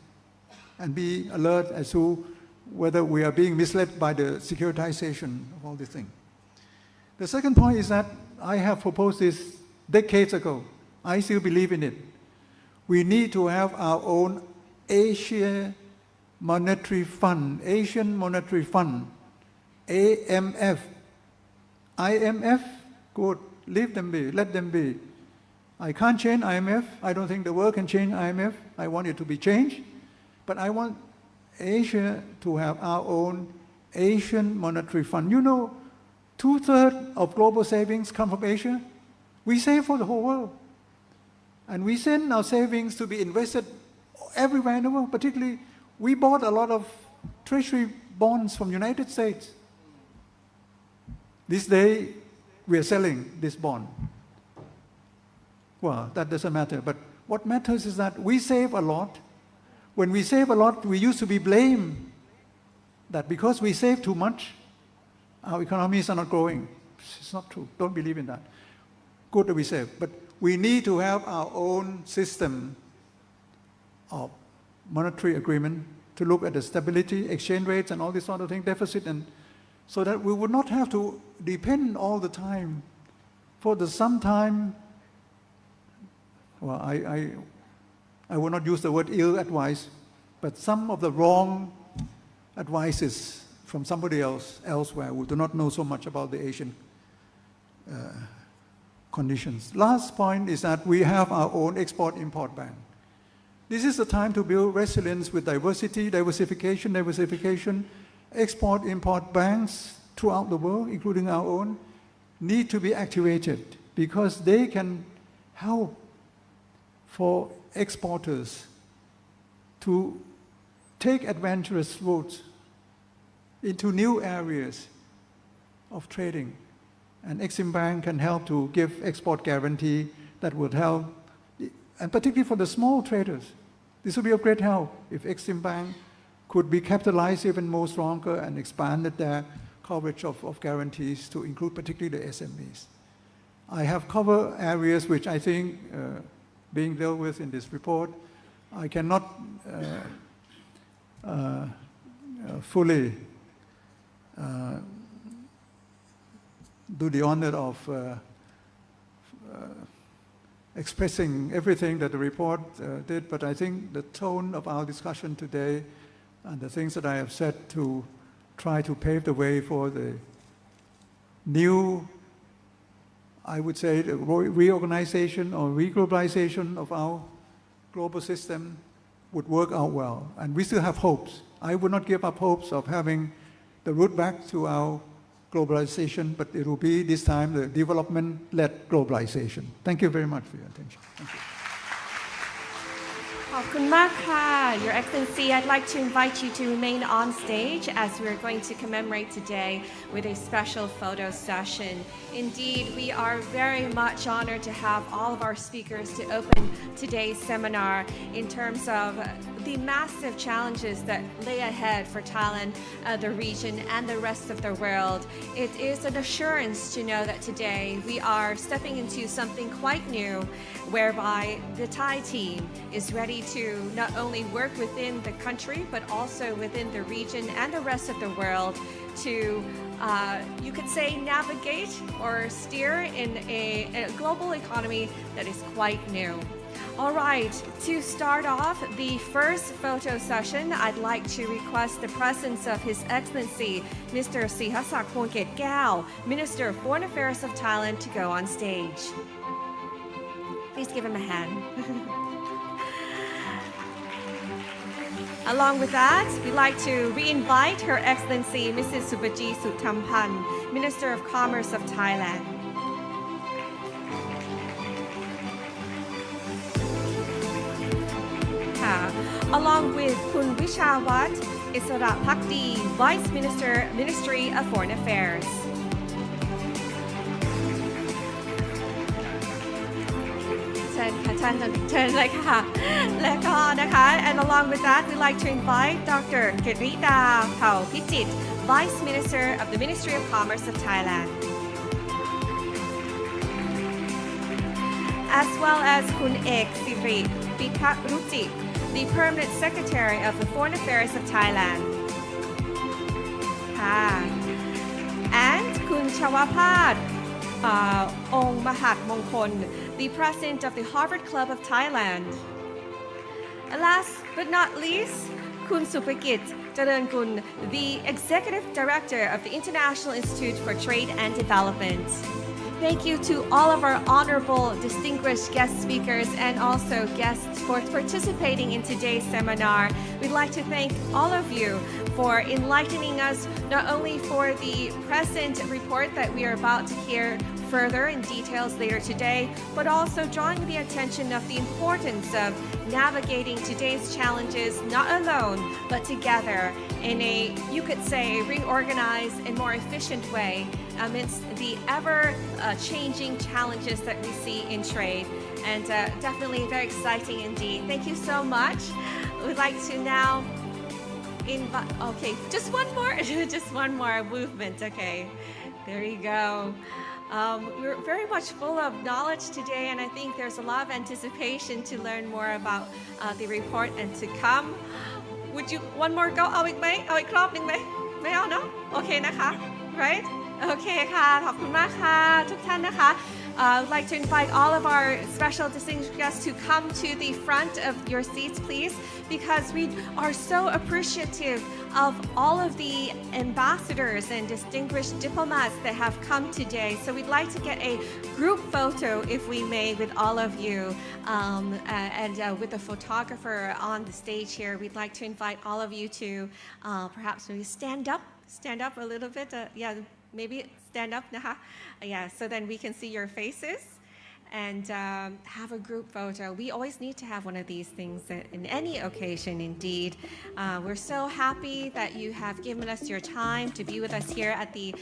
and be alert as to whether we are being misled by the securitization of all these things. The second point is that I have proposed this decades ago. I still believe in it. We need to have our own Asia Monetary Fund, Asian Monetary Fund, AMF. IMF, good, leave them be, let them be. I can't change IMF. I don't think the world can change IMF. I want it to be changed. But I want Asia to have our own Asian Monetary Fund. You know, 2/3 of global savings come from Asia. We save for the whole world. And we send our savings to be invested everywhere in the world. Particularly, we bought a lot of treasury bonds from United States. This day, we are selling this bond. Well, that doesn't matter. But what matters is that we save a lot. When we save a lot, we used to be blamed that because we save too much, our economies are not growing. It's not true. Don't believe in that. Good that we save. But we need to have our own system of monetary agreement to look at the stability, exchange rates, and all this sort of thing, deficit, and so that we would not have to depend all the time for the sometime. Well, I will not use the word ill advice, but some of the wrong advices from somebody else elsewhere who do not know so much about the Asian conditions. Last point is that we have our own export-import bank. This is the time to build resilience with diversification. Export-import banks throughout the world, including our own, need to be activated because they can help for exporters to take adventurous routes into new areas of trading. And Exim Bank can help to give export guarantee that would help, and particularly for the small traders. This would be of great help if Exim Bank could be capitalized even more stronger and expanded their coverage of guarantees to include particularly the SMEs. I have covered areas which I think being dealt with in this report. I cannot fully do the honor of expressing everything that the report did, but I think the tone of our discussion today and the things that I have said to try to pave the way for the new, I would say, the reorganization or reglobalization of our global system would work out well. And we still have hopes. I would not give up hopes of having the route back to our globalization, but it will be this time the development-led globalization. Thank you very much for your attention. Thank you. ขอบคุณมากค่ะ Your Excellency, I'd like to invite you to remain on stage as we're going to commemorate today with a special photo session. Indeed, we are very much honored to have all of our speakers to open today's seminar in terms of the massive challenges that lay ahead for Thailand, the region, and the rest of the world. It is an assurance to know that today we are stepping into something quite new, whereby the Thai team is ready to not only work within the country, but also within the region and the rest of the world to, you could say, navigate or steer in a global economy that is quite new. All right, to start off the first photo session, I'd like to request the presence of His Excellency, Mr. Sihasak Pwong Ket Gao, Minister of Foreign Affairs of Thailand, to go on stage. Please give him a hand. Along with that, we'd like to re-invite Her Excellency Mrs. Subaji Suthampan, Minister of Commerce of Thailand. Along with Kun Wishawat Isara Pakdi, Vice Minister, Ministry of Foreign Affairs. And along with that, we'd like to invite Dr. Kirita Phao Pichit, Vice Minister of the Ministry of Commerce of Thailand. As well as Kun Ek Siri Pikaruchi, the Permanent Secretary of the Foreign Affairs of Thailand. And Kun Chawapad Ong Mahat Mongkon, the President of the Harvard Club of Thailand. And last but not least, Kun Supakit Jarangun, the Executive Director of the International Institute for Trade and Development. Thank you to all of our honorable, distinguished guest speakers and also guests for participating in today's seminar. We'd like to thank all of you for enlightening us, not only for the present report that we are about to hear further in details later today, but also drawing the attention of the importance of navigating today's challenges not alone, but together in a, you could say, reorganized and more efficient way amidst the ever-changing challenges that we see in trade. And definitely very exciting indeed. Thank you so much. We'd like to now invite, okay, just one more movement, okay. There you go. We're very much full of knowledge today, and I think there's a lot of anticipation to learn more about the report and to come. Would you one more go? เอาอีกไหมเอาอีกรอบหนึ่งไหมไม่เอาเนาะโอเคนะคะ right โอเคค่ะขอบคุณมากค่ะทุกท่านนะคะ I'd like to invite all of our special distinguished guests to come to the front of your seats, please, because we are so appreciative of all of the ambassadors and distinguished diplomats that have come today. So we'd like to get a group photo, if we may, with all of you, and with the photographer on the stage here. We'd like to invite all of you to perhaps maybe stand up a little bit. Yeah, maybe stand up, Naha. Yeah, so then we can see your faces and have a group photo. We always need to have one of these things in any occasion, indeed. We're so happy that you have given us your time to be with us here at the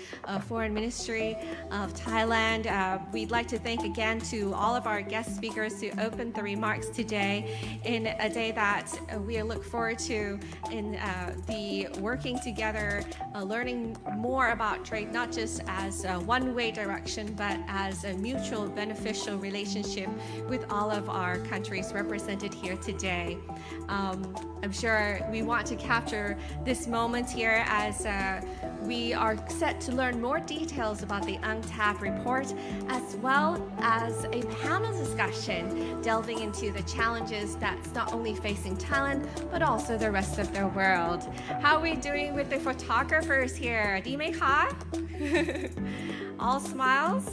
Foreign Ministry of Thailand. We'd like to thank again to all of our guest speakers who opened the remarks today in a day that we look forward to in the working together, learning more about trade, not just as a one-way direction, but as a mutual beneficial relationship with all of our countries represented here today. I'm sure we want to capture this moment here as we are set to learn more details about the UNCTAD report, as well as a panel discussion delving into the challenges that's not only facing Thailand, but also the rest of the world. How are we doing with the photographers here? ดีไหมคะ All smiles?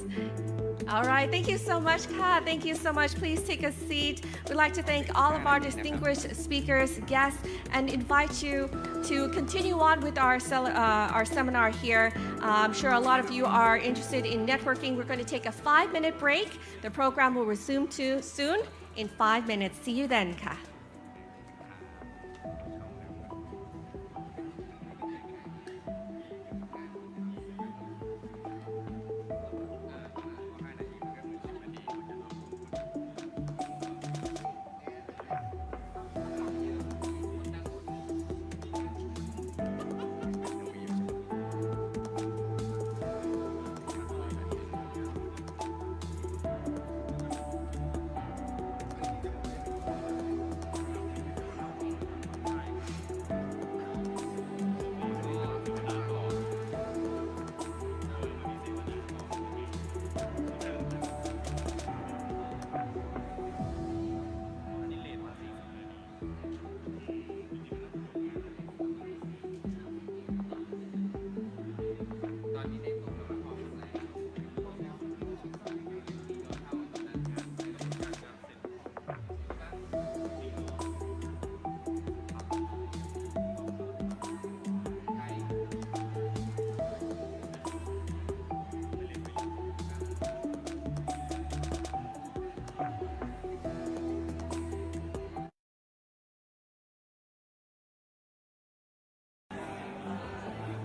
All right, thank you so much, Ka. Thank you so much. Please take a seat. We'd like to thank all of our distinguished speakers, guests, and invite you to continue on with our seminar here. I'm sure a lot of you are interested in networking. We're going to take a 5-minute break. The program will resume soon in 5 minutes. See you then, Ka.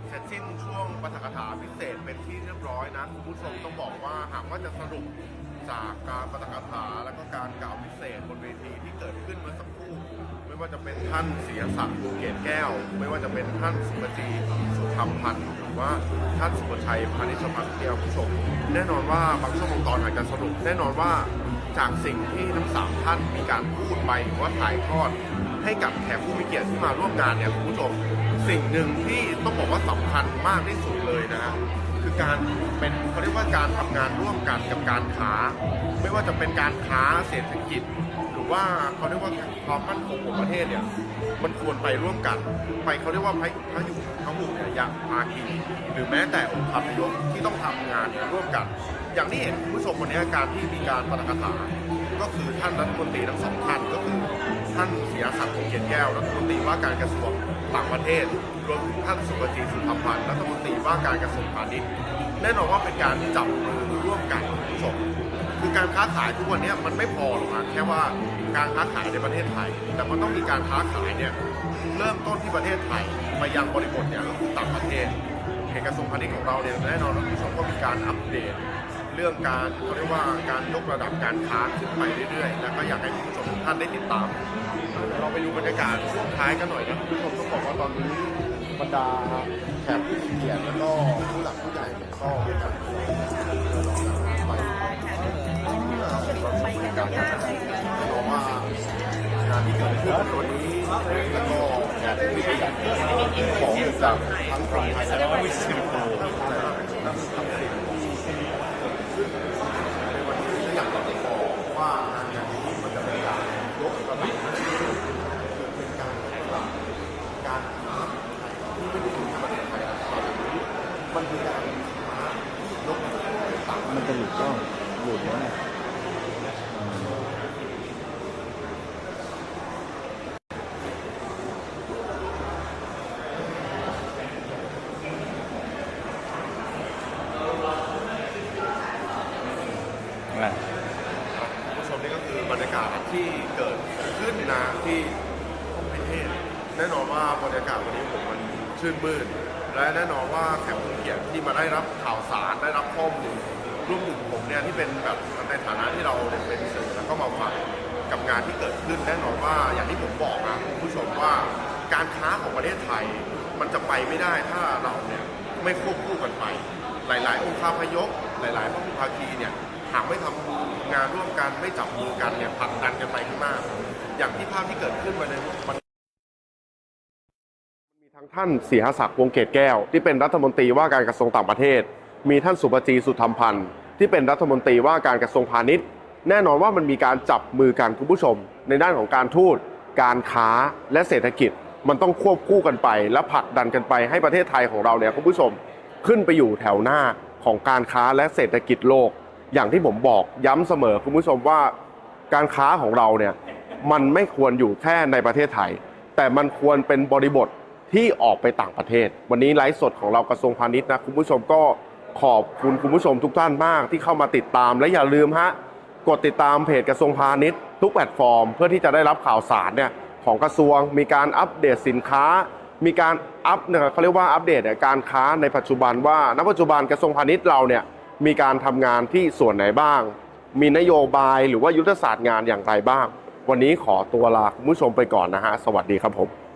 เสร็จสิ้นช่วงปาฐกถาพิเศษเป็นที่เรียบร้อยนะคุณผู้ชมต้องบอกว่าหากว่าจะสรุปจากการปาฐกถาและก็การกล่าวพิเศษบนเวทีที่เกิดขึ้นเมื่อสักครู่ไม่ว่าจะเป็นท่านเสียศักดิ์ พวงเกตแก้วไม่ว่าจะเป็นท่านสุปจีสุธรรมพันธ์หรือว่าท่านสุปชัยพานิชพันธ์เนี่ยคุณผู้ชมแน่นอนว่าบางช่วงบางตอนอาจจะสรุปแน่นอนว่าจากสิ่งที่ทั้ง3ท่านมีการพูดไปหรือว่าถ่ายทอดให้กับแขกผู้มีเกียรติที่มาร่วมงานเนี่ยคุณผู้ชมสิ่งหนึ่งที่ต้องบอกว่าสำคัญมากที่สุดเลยนะฮะคือการเป็นเขาเรียกว่าการทำงานร่วมกันกับการค้าไม่ว่าจะเป็นการค้าเศรษฐกิจหรือว่าเขาเรียกว่าความมั่นคงของประเทศเนี่ยมันควรไปร่วมกันไปเขาเรียกว่าพยุยะภาคีหรือแม้แต่องค์คาพยพที่ต้องทำงานร่วมกันอย่างที่เห็นคุณผู้ชมวันนี้การที่มีการปาฐกถาก็คือท่านรัฐมนตรีทั้ง2ท่านก็คือท่านเสียศักดิ์ พวงเกตแก้วรัฐมนตรีว่าการกระทรวงต่างประเทศรวมถึงท่านสุปจีสุธรรมพันธ์รัฐมนตรีว่าการกระทรวงพาณิชย์แน่นอนว่าเป็นการจับมือร่วมกันคุณผู้ชมคือการค้าขายทุกวันนี้มันไม่พอหรอกนะแค่ว่าการค้าขายในประเทศไทยแต่มันต้องมีการค้าขายเนี่ยเริ่มต้นที่ประเทศไทยไปยังบริบทเนี่ยก็คือต่างประเทศกระทรวงพาณิชย์ของเราเนี่ยแน่นอนว่าคุณผู้ชมก็มีการอัปเดตเรื่องการเขาเรียกว่าการยกระดับการค้าขึ้นไปเรื่อยๆแล้วก็อยากให้คุณผู้ชมทุกท่านได้ติดตามเราไปดูบรรยากาศช่วงท้ายกันหน่อยนะคุณผู้ชมต้องบอกว่าตอนนี้บรรดาแขกผู้มีเกียรติแล้วก็ผู้หลักผู้ใหญ่เนี่ยก็ เราต้องบริการเพราะว่างานที่เกิดขึ้นตัวนี้แล้วก็งานที่เป็นของจากทั้งคนไทยและก็สิงคโปร์นั่นคือสิ่งที่ในวันนี้อยากจะบอกว่างานนี้มันจะเป็นการยกระดับเป็นการยกระดับการค้าที่ไม่ได้ถึงแค่ประเทศไทยนะมันคือการค้ายกระดับต่างมันจะหลุดก็หลุดแล้วนะผู้ชมนี่ก็คือบรรยากาศที่เกิดขึ้นนะที่ห้องพิเทศแน่นอนว่าบรรยากาศวันนี้ผมมันชื่นมื่นและแน่นอนว่าแขกผู้เกียรติที่มาได้รับข่าวสารได้รับข้อมูลรวมถึงผมเนี่ยที่เป็นแบบในฐานะที่เราเป็นสื่อแล้วก็มาฟังกับงานที่เกิดขึ้นแน่นอนว่าอย่างที่ผมบอกนะคุณผู้ชมว่าการค้าของประเทศไทยมันจะไปไม่ได้ถ้าเราเนี่ยไม่ควบคู่กันไปหลายๆองค์คาพยพหลายๆพหุภาคีเนี่ยหากไม่ทำงานร่วมกันไม่จับมือกันเนี่ยผลักดันกันไปข้างหน้าอย่างที่ภาพที่เกิดขึ้นวันนี้มีทั้งท่านศรีหศักดิ์วงเกตแก้วที่เป็นรัฐมนตรีว่าการกระทรวงต่างประเทศมีท่านสุปจีสุธรรมพันธ์ที่เป็นรัฐมนตรีว่าการกระทรวงพาณิชย์แน่นอนว่ามันมีการจับมือกันคุณผู้ชมในด้านของการทูตการค้าและเศรษฐกิจมันต้องควบคู่กันไปและผลักดันกันไปให้ประเทศไทยของเราเนี่ยคุณผู้ชมขึ้นไปอยู่แถวหน้าของการค้าและเศรษฐกิจโลกอย่างที่ผมบอกย้ำเสมอคุณผู้ชมว่าการค้าของเราเนี่ยมันไม่ควรอยู่แค่ในประเทศไทยแต่มันควรเป็นบริบทที่ออกไปต่างประเทศวันนี้ไลฟ์สดของเรากระทรวงพาณิชย์นะคุณผู้ชมก็ขอบคุณคุณผู้ชมทุกท่านมากที่เข้ามาติดตามและอย่าลืมฮะกดติดตามเพจกระทรวงพาณิชย์ทุกแพลตฟอร์มเพื่อที่จะได้รับข่าวสารเนี่ยของกระทรวงมีการอัปเดตสินค้ามีการเขาเรียกว่าอัปเดตการค้าในปัจจุบันว่าณปัจจุบันกระทรวงพาณิชย์เราเนี่ยมีการทำงานที่ส่วนไหนบ้างมีนโยบายหรือว่ายุทธศาสตร์งานอย่างไรบ้างวันนี้ขอตัวลาคุณผู้ชมไปก่อนนะฮะสวัสดีครับผม